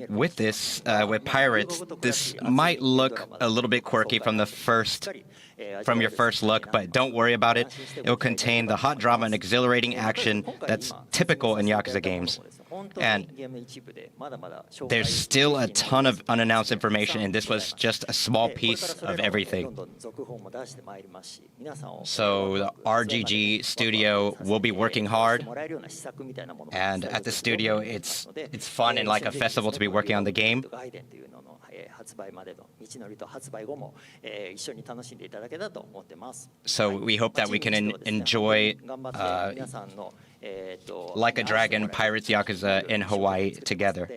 With this, with Pirates, this might look a little bit quirky from your first look, but don't worry about it. It will contain the hot drama and exhilarating action that's typical in Yakuza games. And there's still a ton of unannounced information, and this was just a small piece of everything. So the RGG studio will be working hard, and at the studio, it's fun and like a festival to be working on the game. So we hope that we can enjoy Like a Dragon, Pirates Yakuza in Hawaii together.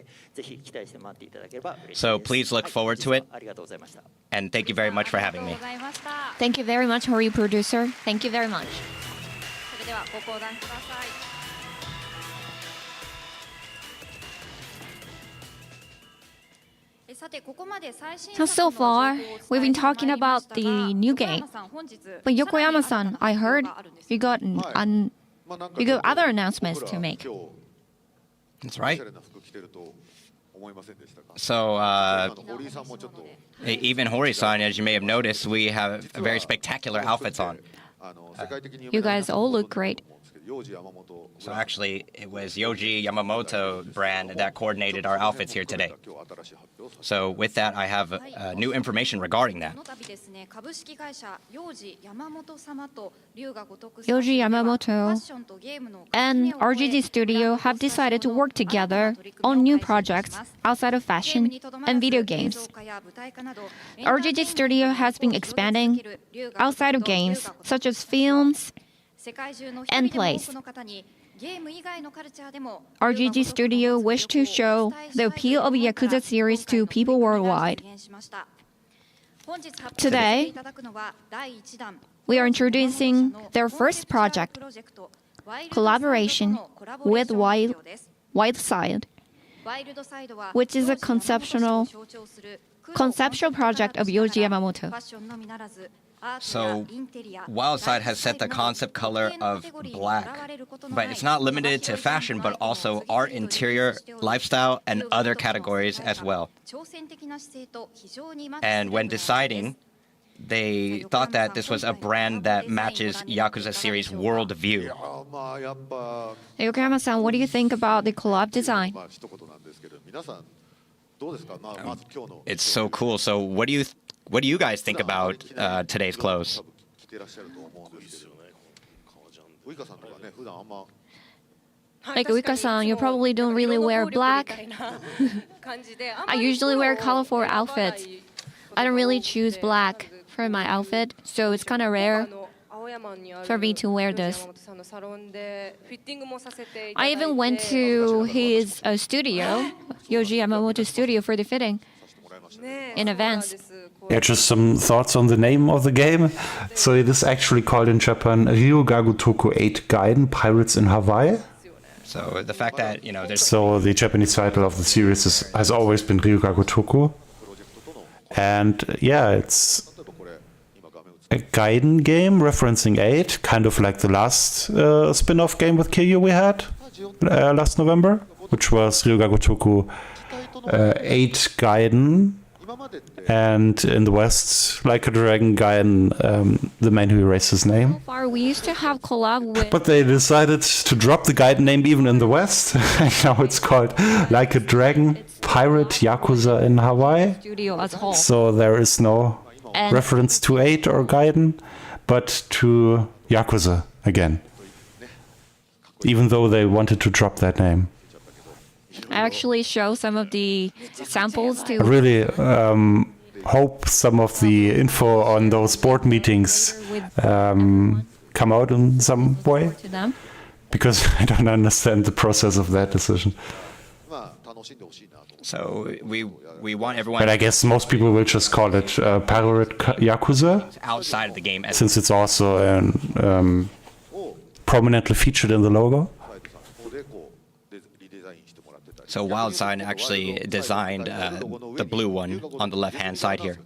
So please look forward to it. And thank you very much for having me. Thank you very much, Hori producer. Thank you very much. So far, we've been talking about the new game. But Yokoyama-san, I heard you got other announcements to make. That's right. So, even Hori-san, as you may have noticed, we have very spectacular outfits on. You guys all look great. So actually, it was Yoji Yamamoto brand that coordinated our outfits here today. So with that, I have new information regarding that. Yoji Yamamoto and RGG Studio have decided to work together on new projects outside of fashion and video games. RGG Studio has been expanding outside of games, such as films and plays. RGG Studio wished to show the appeal of Yakuza series to people worldwide. Today, we are introducing their first project, collaboration with Wildside, which is a conceptual project of Yoji Yamamoto. So, Wildside has set the concept color of black, but it's not limited to fashion, but also art, interior, lifestyle, and other categories as well. And when deciding, they thought that this was a brand that matches Yakuza series' worldview. Yokoyama-san, what do you think about the collab design? It's so cool. So, what do you guys think about today's clothes? Like Uika-san, you probably don't really wear black. I usually wear colorful outfits. I don't really choose black for my outfit, so it's kind of rare for me to wear this. I even went to his studio, Yoji Yamamoto's studio, for the fitting in advance. Yeah, just some thoughts on the name of the game. So it is actually called in Japan Ryugaku Toku 8 Gaiden Pirates in Hawaii. So the fact that, there's... So the Japanese title of the series has always been Ryugaku Toku. And yeah, it's a Gaiden game referencing 8, kind of like the last spin-off game with Kiryu we had last November, which was Ryugaku Toku 8 Gaiden. And in the West, Like a Dragon Gaiden, the man who erased his name. So far, we used to have collab with... But they decided to drop the Gaiden name even in the West. And now it's called Like a Dragon Pirate Yakuza in Hawaii. Studio as whole. So there is no reference to 8 or Gaiden, but to Yakuza again. Even though they wanted to drop that name. I actually show some of the samples to... I really hope some of the info on those board meetings come out in some way, to them. Because I don't understand the process of that decision. So we want everyone... But I guess most people will just call it Pirate Yakuza. Outside of the game. Since it's also prominently featured in the logo. So Wildside actually designed the blue one on the left-hand side here.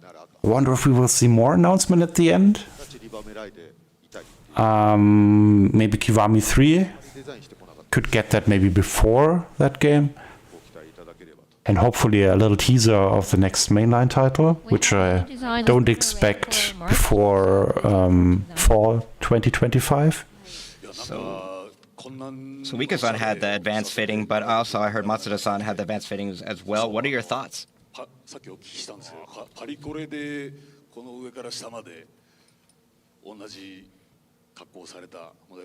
I wonder if we will see more announcement at the end. Maybe Kiwami 3 could get that maybe before that game. And hopefully a little teaser of the next mainline title, which I don't expect before fall 2025. So Wika-san had the advanced fitting, but also I heard Matsuda-san had the advanced fittings as well. What are your thoughts?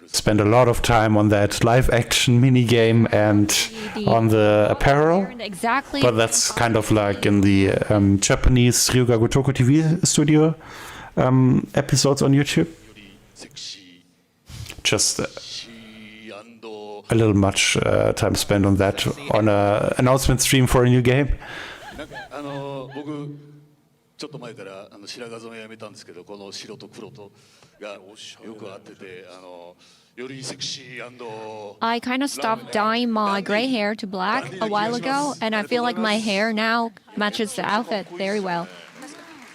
Spend a lot of time on that live-action minigame and on the apparel. Exactly. But that's kind of like in the Japanese Ryugaku Toku TV studio episodes on YouTube. Just a little much time spent on that on an announcement stream for a new game. ちょっと前から白髪染めやめたんですけど、この白と黒とがよく合ってて、I kind of stopped dyeing my gray hair to black a while ago, and I feel like my hair now matches the outfit very well.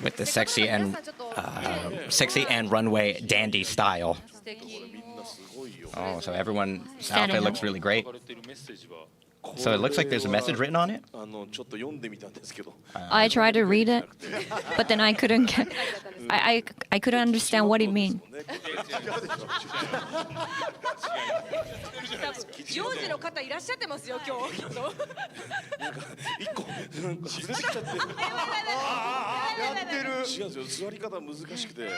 With the sexy and runway dandy style. Oh, so everyone's outfit looks really great. So it looks like there's a message written on it? I tried to read it, but then I couldn't get... I couldn't understand what it means. 幼児の方いらっしゃってますよ今日。一個外れてきちゃって。やってる。違うんですよ。座り方難しくて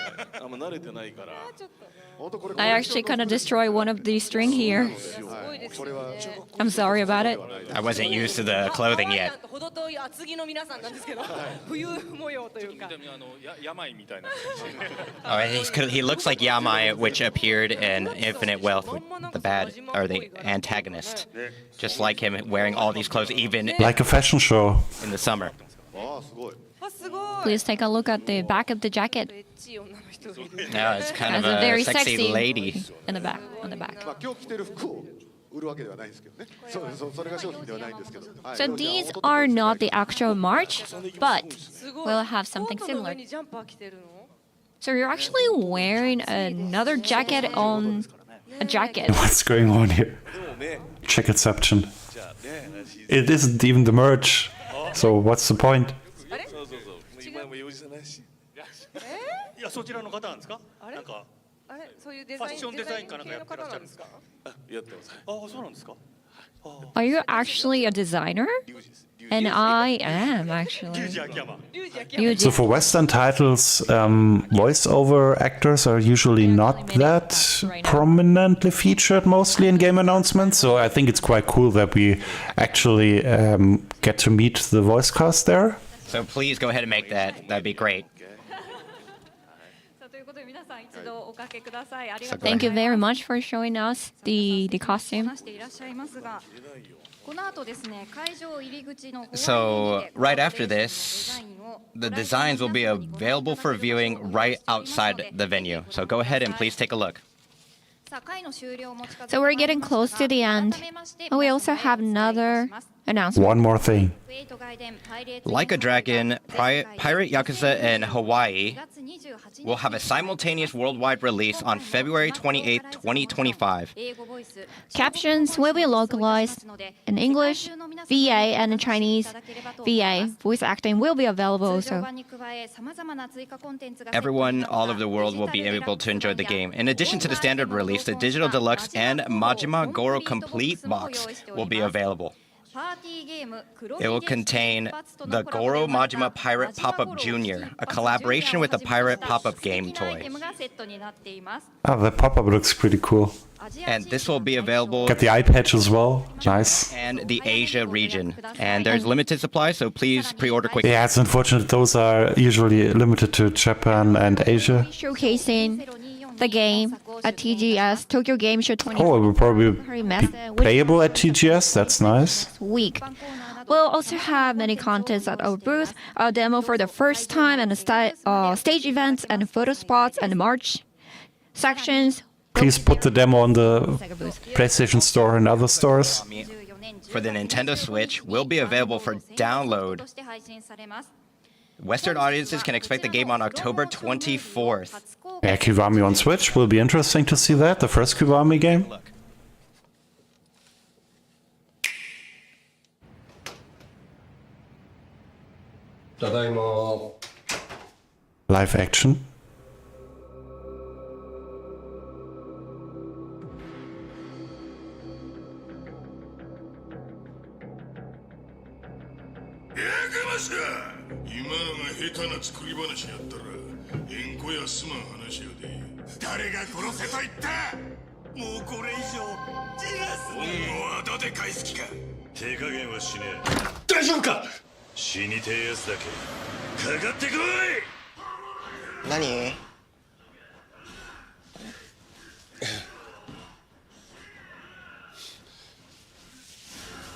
あんま慣れてないから。I actually kind of destroyed one of the string here. I'm sorry about it. I wasn't used to the clothing yet. 程遠い厚着の皆さんなんですけど、冬模様というか。病みたいな。Oh, he looks like Yamai, which appeared in Infinite Wealth, with the bad or the antagonist. Just like him wearing all these clothes, even like a fashion show in the summer. Please take a look at the back of the jacket. Yeah, it's kind of a very sexy sexy lady. In the back, on the back. So these are not the actual march, but we'll have something similar. So you're actually wearing another jacket on a jacket. What's going on here? Checketception. It isn't even the merch. So what's the point? いやそちらの方なんですか？なんかあれそういうファッションデザインかなんかやってらっしゃるんですか？やってます。ああそうなんですか。Are you actually a designer? And I am actually. So for Western titles, voiceover actors are usually not that prominently featured, mostly in game announcements. So I think it's quite cool that we actually get to meet the voice cast there. So please go ahead and make that. That'd be great. Thank you very much for showing us the costume. So right after this, the designs will be available for viewing right outside the venue. So go ahead and please take a look. So we're getting close to the end. And we also have another announcement. One more thing. Like a Dragon, Pirate Yakuza in Hawaii will have a simultaneous worldwide release on February 28, 2025. Captions will be localized in English, VA, and in Chinese. VA voice acting will be available also. Everyone all over the world will be able to enjoy the game. In addition to the standard release, the Digital Deluxe and Majima Goro Complete box will be available. It will contain the Goro Majima Pirate Pop-Up Jr., a collaboration with the Pirate Pop-Up game toy. Ah, the pop-up looks pretty cool. And this will be available... Got the eye patch as well. Nice. And the Asia region. And there's limited supply, so please pre-order quickly. Yeah, it's unfortunate those are usually limited to Japan and Asia. Showcasing the game at TGS, Tokyo Game Show 20. Oh, it will probably be playable at TGS. That's nice. Week. We'll also have many contests at our booth, a demo for the first time, and stage events and photo spots and March sections. Please put the demo on the PlayStation Store and other stores. For the Nintendo Switch will be available for download. Western audiences can expect the game on October 24th. Yeah, Kiwami on Switch will be interesting to see that, the first Kiwami game. Live action. Nani?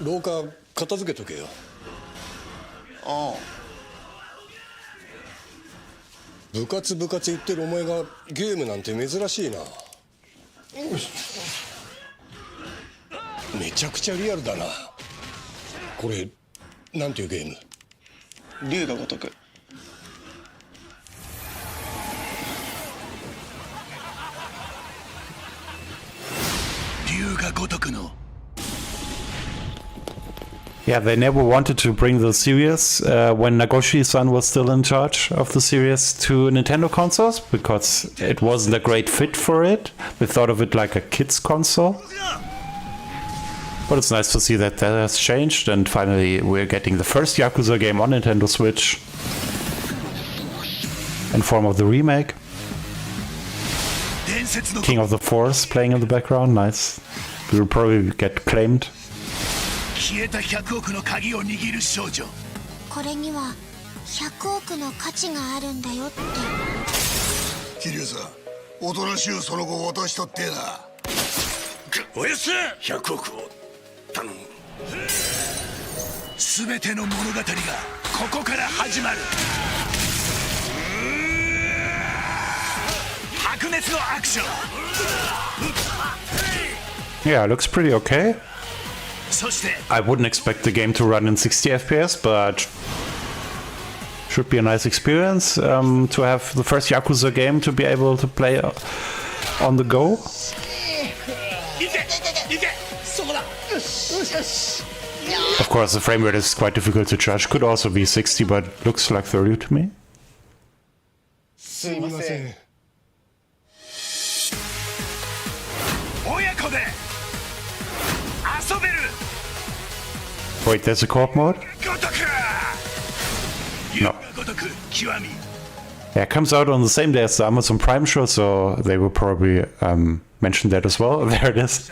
廊下片付けとけよ。ああ。部活言ってるお前がゲームなんて珍しいな。めちゃくちゃリアルだな。これなんていうゲーム？竜が如く。竜が如くの。Yeah, they never wanted to bring the series when Nagoshi-san was still in charge of the series to Nintendo consoles because it wasn't a great fit for it. They thought of it like a kid's console. But it's nice to see that that has changed and finally we're getting the first Yakuza game on Nintendo Switch in form of the remake. King of the Force playing in the background, nice. We will probably get claimed. 消えた100億の鍵を握る少女。これには100億の価値があるんだよって。桐生さん、おとなしいその後渡したってな。おやす100億を頼む。すべての物語がここから始まる。白熱のアクション。Yeah, looks pretty okay. I wouldn't expect the game to run in 60 FPS, but should be a nice experience to have the first Yakuza game to be able to play on the go. Of course, the frame rate is quite difficult to judge. Could also be 60, but looks like 30 to me. Wait, there's a co-op mode? No. Yeah, it comes out on the same day as the Amazon Prime show, so they will probably mention that as well. There it is.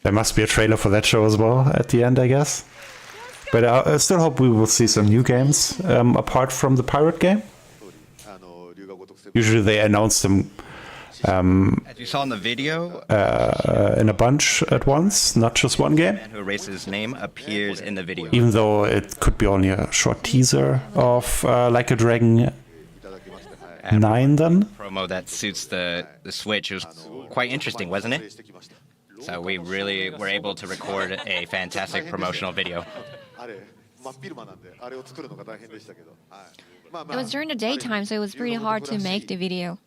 There must be a trailer for that show as well at the end, I guess. But I still hope we will see some new games apart from the pirate game. Usually they announce them as you saw in the video, in a bunch at once, not just one game. The man who erases his name appears in the video. Even though it could be only a short teaser of Like a Dragon 9 then. Promo that suits the Switch. It was quite interesting, wasn't it? So we really were able to record a fantastic promotional video. It was during the daytime, so it was pretty hard to make the video.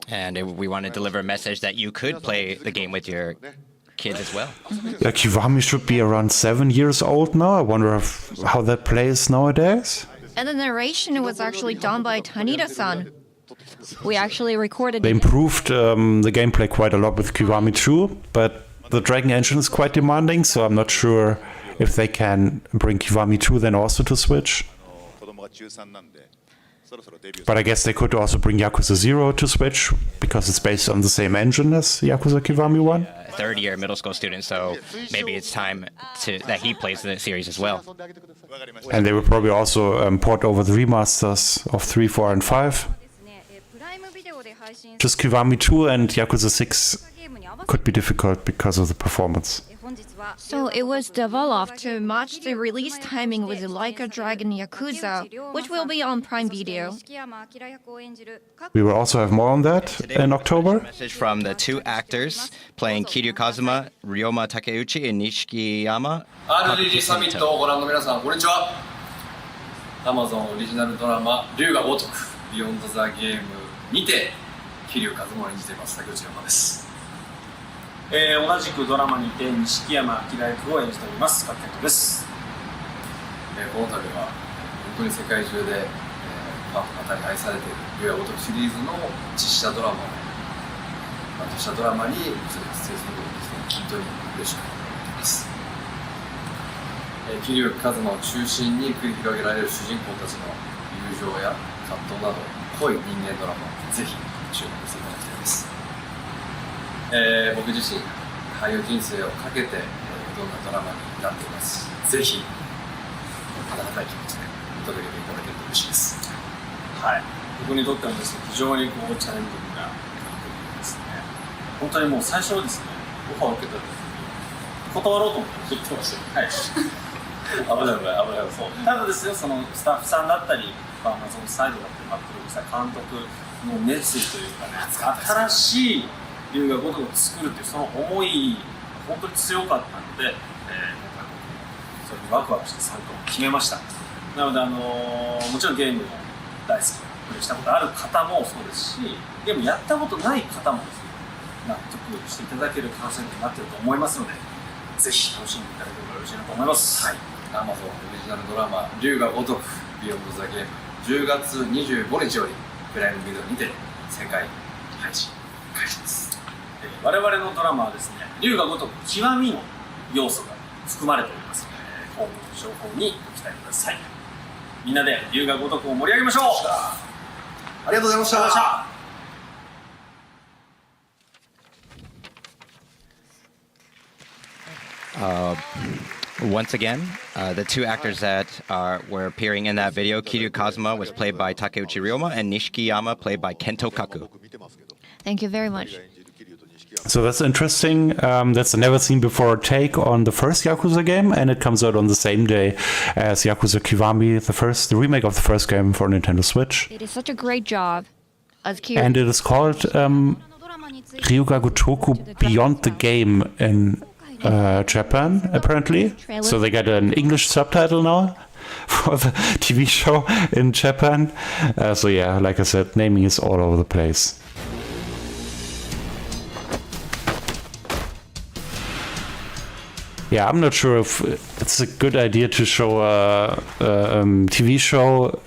And we want to deliver a message that you could play the game with your kids as well. Yeah, Kiwami should be around 7 years old now. I wonder how that plays nowadays. And the narration was actually done by Tanida-san. We actually recorded They improved the gameplay quite a lot with Kiwami 2, but the Dragon engine is quite demanding, so I'm not sure if they can bring Kiwami 2 then also to Switch. But I guess they could also bring Yakuza 0 to Switch, because it's based on the same engine as Yakuza Kiwami 1. A third-year middle school student, so maybe it's time that he plays the series as well. And they will probably also port over the remasters of 3, 4, and 5. Just Kiwami 2 and Yakuza 6 could be difficult because of the performance. So it was developed to match the release timing with Like a Dragon Yakuza, which will be on Prime Video. We will also have more on that in October. A message from the two actors playing Kiryu Kazuma, Ryoma Takeuchi, and Nishikiyama. RGG サミットをご覧の皆さん、こんにちは。Amazon オリジナルドラマ、竜が如く、ビヨンドザゲームにて、桐生一馬を演じています、竹内涼真です。同じくドラマにて錦山明役を演じております角健人です。この度は本当に世界中でファンの方に愛されている竜が如くシリーズの実写ドラマを実写ドラマに出演することができて本当に嬉しく思っています。桐生一馬を中心に繰り広げられる主人公たちの友情や葛藤など濃い人間ドラマをぜひ注目していただきたいです。僕自身俳優人生をかけてどんなドラマになっていますし、ぜひ温かい気持ちで見届けていただけると嬉しいです。はい、僕にとってはですね、非常にチャレンジングな作品ですね。本当にもう最初はですね、オファーを受けた時に断ろうと思って言ってましたよ。はい。危ない。そう。ただですよ、そのスタッフさんだったり、そのサイドだったり、プロデューサー監督の熱意というかね、新しい龍が如くを作るっていうその思い、本当に強かったので、それにワクワクして参加を決めました。なので、もちろんゲームも大好き、プレイしたことある方もそうですし、ゲームやったことない方もですね、納得していただける観戦になっていると思いますので、ぜひ楽しんでいただければよろしいなと思います。はい。Amazon オリジナルドラマ「龍が如くビヨンドザゲーム」10月25日よりプライムビデオにて世界配信開始です。我々のドラマはですね、龍が如く極みの要素が含まれておりますので、今後の情報にご期待ください。みんなで龍が如くを盛り上げましょう。ありがとうございました。Once again, the two actors that were appearing in that video, Kiryu Kazuma was played by Takeuchi Ryoma, and Nishikiyama played by Kento Kaku. Thank you very much. So that's interesting. That's a never-seen-before take on the first Yakuza game, and it comes out on the same day as Yakuza Kiwami, the remake of the first game for Nintendo Switch. It is such a great job. And it is called Ryuga Gotoku Beyond the Game in Japan, apparently. So they got an English subtitle now for the TV show in Japan. So yeah, like I said, naming is all over the place. Yeah, I'm not sure if it's a good idea to show a TV show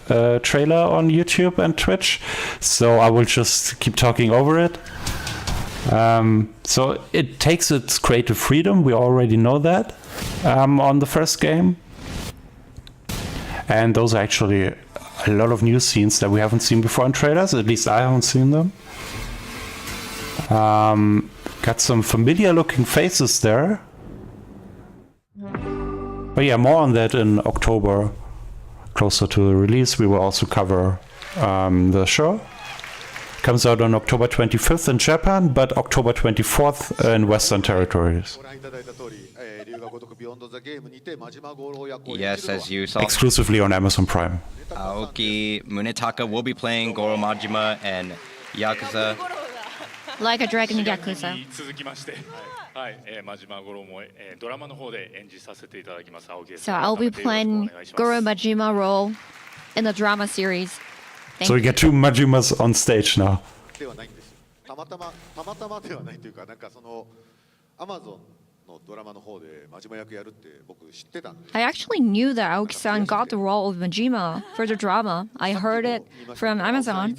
trailer on YouTube and Twitch, so I will just keep talking over it. So it takes its creative freedom, we already know that, on the first game. And those are actually a lot of new scenes that we haven't seen before in trailers, at least I haven't seen them. Got some familiar looking faces there. But yeah, more on that in October. Closer to the release, we will also cover the show. Comes out on October 25th in Japan, but October 24th in Western territories. Yes, as you saw, exclusively on Amazon Prime. Aoki Munetaka will be playing Goro Majima and Yakuza. Like a Dragon Yakuza. So I'll be playing Goro Majima role in the drama series. So we get two Majimas on stage now. I actually knew that Aoki-san got the role of Majima for the drama. I heard it from Amazon.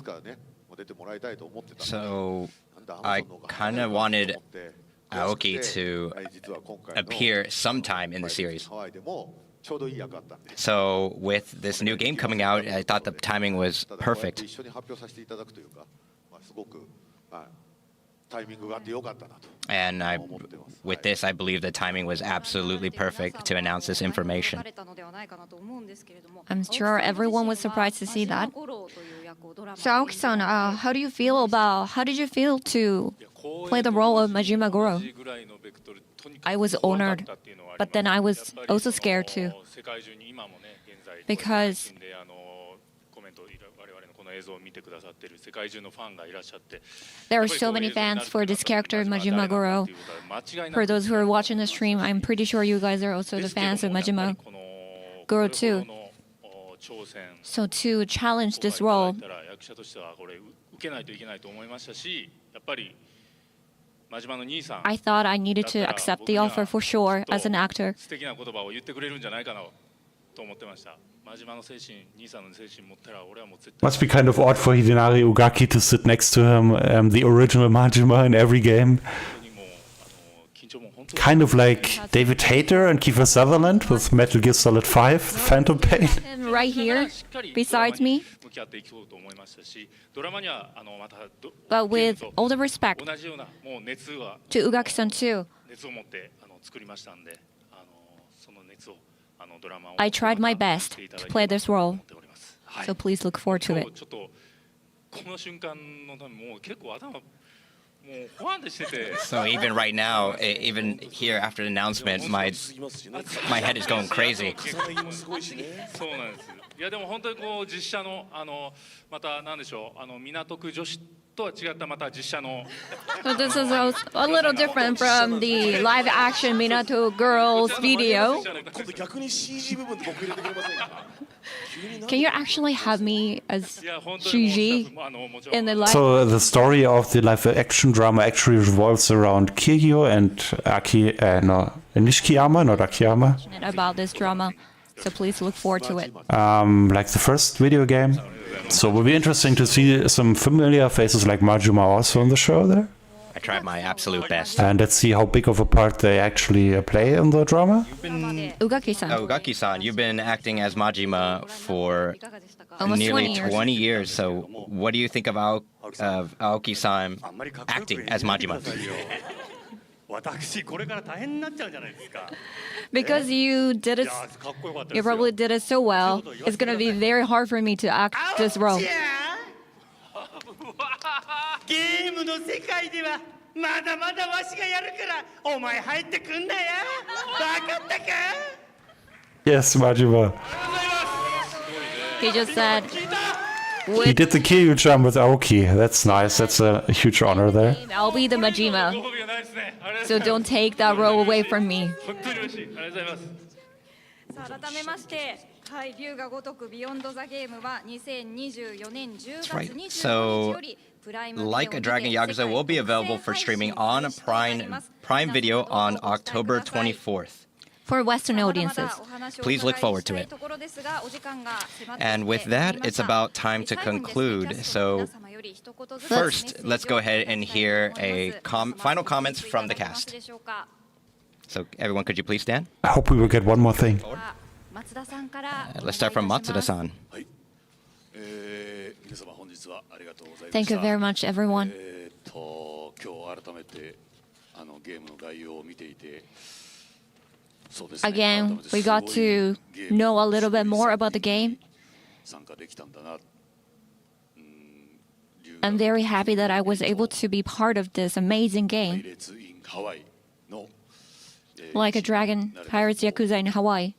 So I kind of wanted Aoki to appear sometime in the series. So with this new game coming out, I thought the timing was perfect. And with this, I believe the timing was absolutely perfect to announce this information. I'm sure everyone was surprised to see that. So Aoki-san, how did you feel to play the role of Majima Goro? I was honored, but then I was also scared too. Because there are so many fans for this character, Majima Goro. For those who are watching the stream, I'm pretty sure you guys are also the fans of Majima Goro too. So to challenge this role, I thought I needed to accept the offer for sure as an actor. Must be kind of odd for Hidenari Ugaki to sit next to him, the original Majima in every game. Kind of like David Hayter and Kiefer Sutherland with Metal Gear Solid 5, Phantom Pain. And right here, besides me. But with all the respect to Ugaki-san too, I tried my best to play this role, so please look forward to it. So even right now, even here after the announcement, my head is going crazy. いやでも本当にこう実写のまたなんでしょう港区女子とは違ったまた実写の So this is a little different from the live action Minato Girls video. 今度逆に CG 部分で僕入れてくれませんか Can you actually have me as Shiji in the live? So the story of the live action drama actually revolves around Kiryu and Nishikiyama, not Akiyama. About this drama, so please look forward to it. Like the first video game. So it will be interesting to see some familiar faces like Majima also on the show there. I tried my absolute best. And let's see how big of a part they actually play in the drama. Ugaki-san. Ugaki-san, you've been acting as Majima for almost nearly 20 years. 20 years. So what do you think of Aoki-san acting as Majima? Because you did it, you probably did it so well. It's gonna be very hard for me to act this role. ゲームの世界ではまだまだわしがやるからお前入ってくんなや。分かったか？ Yes, Majima. He just said. He did the Kiryu jump with Aoki. That's nice. That's a huge honor there. I'll be the Majima. So don't take that role away from me. さあ改めましてはい、龍が如くビヨンドザゲームは2024年10月25日より Like a Dragon Yakuza will be available for streaming on Prime Video on October 24th. For Western audiences. Please look forward to it. And with that, it's about time to conclude. So first, let's go ahead and hear a final comments from the cast. So everyone, could you please stand? I hope we will get one more thing. Let's start from Matsuda-san. Thank you very much, everyone. Again, we got to know a little bit more about the game. I'm very happy that I was able to be part of this amazing game. Like a Dragon Pirates Yakuza in Hawaii.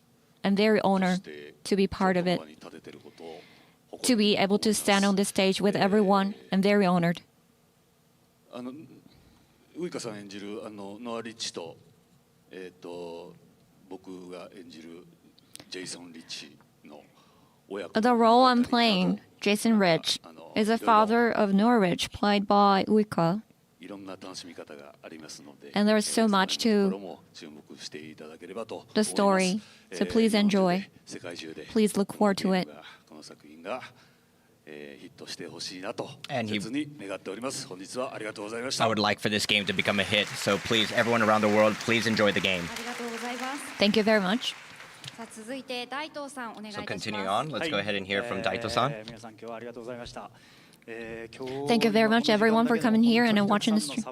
I'm very honored to be part of it. To be able to stand on this stage with everyone, I'm very honored. ウイカさん演じるノア・リッチと僕が演じるジェイソン・リッチの親子 The role I'm playing, Jason Rich, is a father of Norwich, played by Uika. いろんな楽しみ方がありますので And there's so much to the story, so please enjoy. Please look forward to it. この作品がヒットしてほしいなと And 切に願っております。本日はありがとうございまし I た。 would like for this game to become a hit, so please, everyone around the world, please enjoy the game. ありがとうございます。 Thank you very much. さあ続いて大東さんお願いいた So します。 continuing on, let's go ahead and hear from Daito-san. 皆さん今日はありがとうございました。 Thank you very much, everyone, for coming here and watching the stream.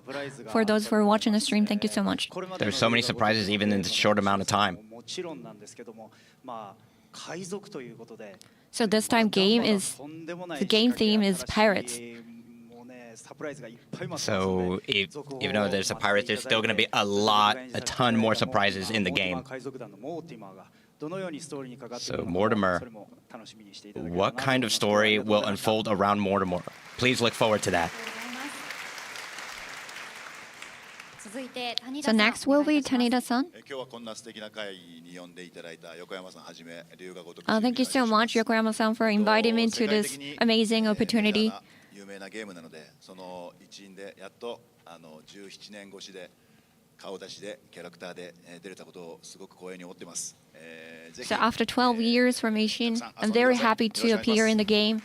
For those who are watching the stream, thank you so much. There's so many surprises even in this short amount of time. もちろんなんですけども、まあ海賊ということで。 So this time the game theme is pirates. So even though there's a pirate, there's still going to be a ton more surprises in the game. So Mortimer, what kind of story will unfold around Mortimer? Please look forward to that. So next will be Tanida-san. Thank you so much, Yokoyama-san, for inviting me to this amazing opportunity. 有名なゲームなので、その一員でやっと17年越しで顔出しでキャラクターで出れたことをすごく光栄に思っています。 So after 12 years from Ishin, I'm very happy to appear in the game.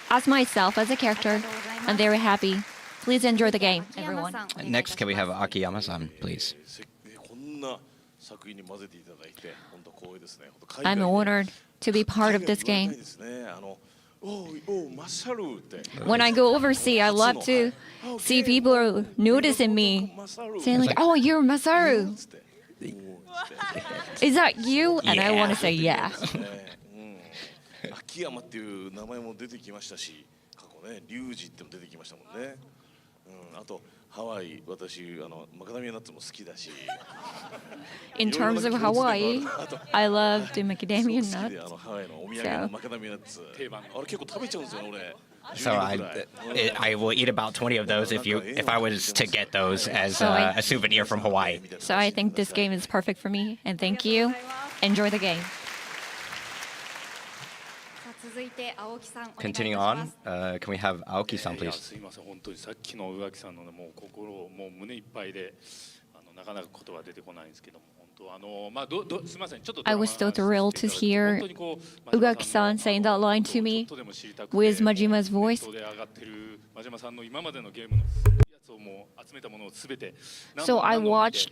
As myself, as a character, I'm very happy. Please enjoy the game, everyone. Next, can we have Akiyama-san, please? こんな作品に混ぜていただいて本当光栄ですね。 I'm honored to be part of this game. When I go overseas, I love to see people noticing me, saying like, "Oh, you're Masaru. Is that you?" And I want to say, "Yeah." 秋山っていう名前も出てきましたし、過去ね、龍二っても出てきましたもんね。あと In terms of Hawaii, I love the macadamia nuts. So I will eat about 20 of those if I was to get those as a souvenir from Hawaii. So I think this game is perfect for me, and thank you. Enjoy the game. Continue on, can we have Aoki-san, please? すいません、本当にさっきの宇垣さんのもう心をもう胸いっぱいでなかなか言葉出てこないんですけども、本当まあすいません、ちょっと I was so thrilled to hear Ugaki-san saying that line to me with Majima's voice. 上がってる真島さんの今までのゲームのやつをもう集めたものをすべて So I watched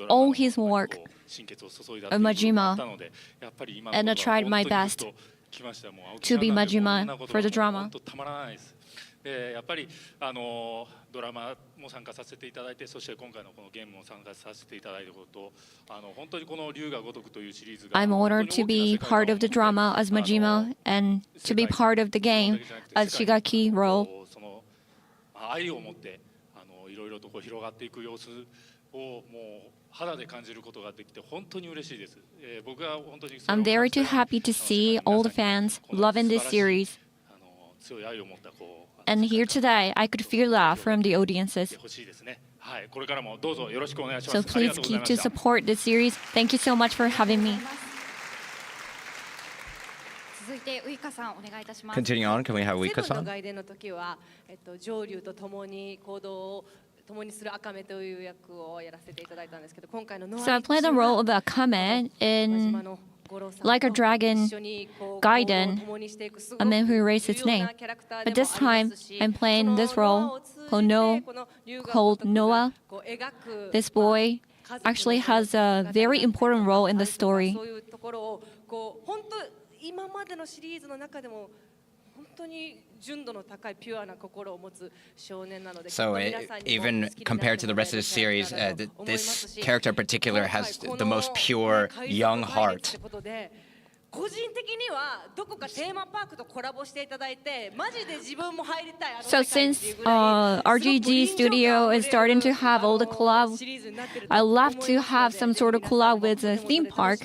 all his work of Majima, and I tried my best to be Majima for the drama. でやっぱりドラマも参加させていただいて、そして今回のこのゲームも参加させていただいたこと、本当にこの龍が如くというシリーズが I'm honored to be part of the drama as Majima and to be part of the game as Shigaki role. その愛を持っていろいろとこう広がっていく様子をもう肌で感じることができて本当に嬉しいです。僕は本当に I'm very too happy to see all the fans loving this series. 強い愛を持ったこう And here today, I could feel that from the audiences. So please keep to support this series. Thank you so much for having me. Continue on, can we have Uika-san? 共にするアカメという役をやらせていただいたんですけど、今回の So I played the role of Akame in Like a Dragon Gaiden, a man who erased its name. But this time, I'm playing this role called Noah. This boy actually has a very important role in the story. 本当今までのシリーズの中でも本当に純度の高いピュアな心を持つ少年なので。So even compared to the rest of the series, this character in particular has the most pure young heart. 個人的にはどこかテーマパークとコラボしていただいてマジで自分も入りたい。 So since RGG Studio is starting to have all the collabs, I love to have some sort of collab with a theme park.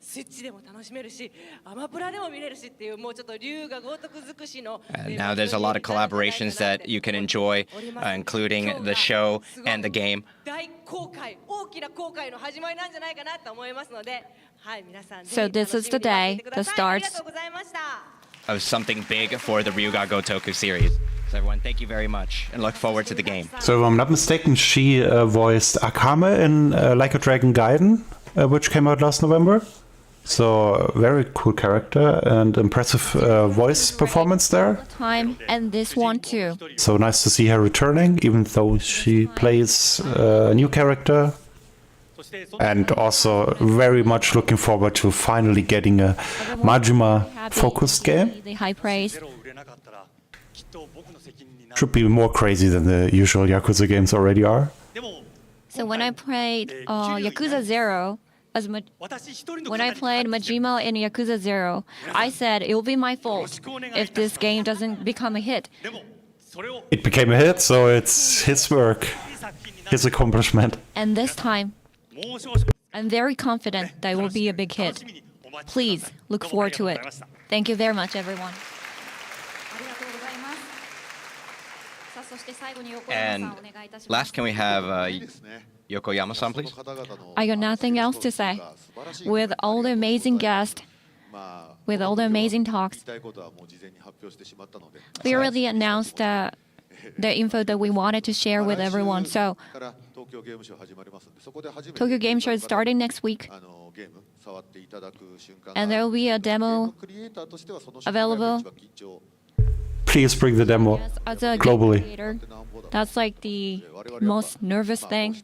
スイッチでも楽しめるし、アマプラでも見れるしっていうもうちょっと龍が如く尽くしの。Now there's a lot of collaborations that you can enjoy, including the show and the game. 大公開、大きな公開の始まりなんじゃないかなと思いますので、はい皆さん。So this is the day, the start of something big for the Ryuga Gotoku series. So everyone, thank you very much, and look forward to the game. So if I'm not mistaken, she voiced Akame in Like a Dragon Gaiden, which came out last November. So very cool character and impressive voice performance there. And this one too. So nice to see her returning, even though she plays a new character. And also very much looking forward to finally getting a Majima-focused game. The high praise. Should be more crazy than the usual Yakuza games already are. So when I played Yakuza 0, when I played Majima in Yakuza 0, I said it will be my fault if this game doesn't become a hit. It became a hit, so it's his work, his accomplishment. And this time, I'm very confident that it will be a big hit. Please look forward to it. Thank you very much, everyone. And last, can we have Yokoyama-san, please? I got nothing else to say. With all the amazing guests, with all the amazing talks, we already announced the info that we wanted to share with everyone. So, Tokyo Game Show is starting next week. And there will be a demo available. Please bring the demo As a globally. Creator, that's like the most nervous thing.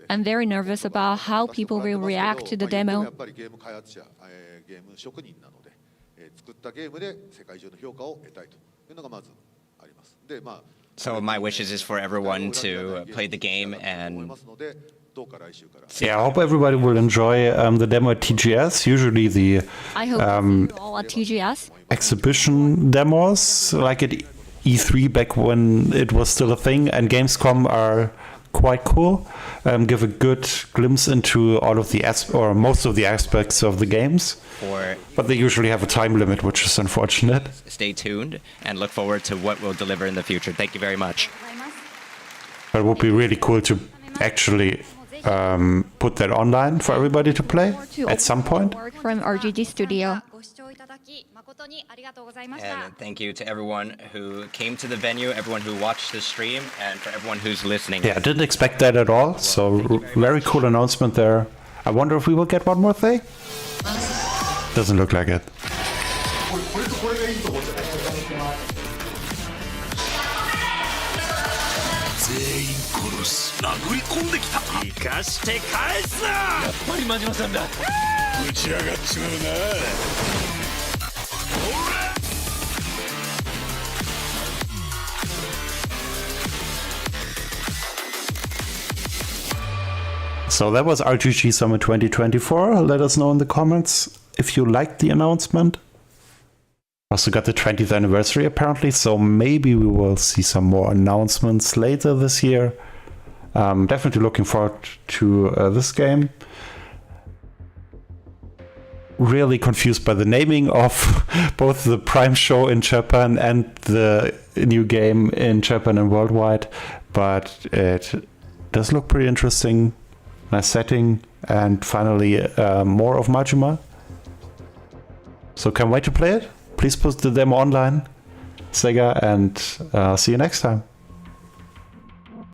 I'm very nervous about how people will react to the demo. So my wishes is for everyone to play the game and... Yeah, I hope everybody will enjoy the demo at TGS. Usually the I hope all at TGS. exhibition demos, like it E3 back when it was still a thing, and Gamescom are quite cool. Give a good glimpse into all of the or most of the aspects of the games. But they usually have a time limit, which is unfortunate. Stay tuned and look forward to what we'll deliver in the future. Thank you very much. But it would be really cool to actually put that online for everybody to play at some point. From RGG Studio. And thank you to everyone who came to the venue, everyone who watched the stream, and for everyone who's listening. Yeah, I didn't expect that at all. So very cool announcement there. I wonder if we will get one more thing. Doesn't look like it. 殴り込んできた。生かして返すな。やっぱり真島さんだ。打ち上がっちまうな。 So that was RGG Summer 2024. Let us know in the comments if you liked the announcement. Also got the 20th anniversary apparently, so maybe we will see some more announcements later this year. Definitely looking forward to this game. Really confused by the naming of both the Prime show in Japan and the new game in Japan and worldwide, but it does look pretty interesting. Nice setting, and finally more of Majima. So can't wait to play it. Please post the demo online, Sega, and see you next time.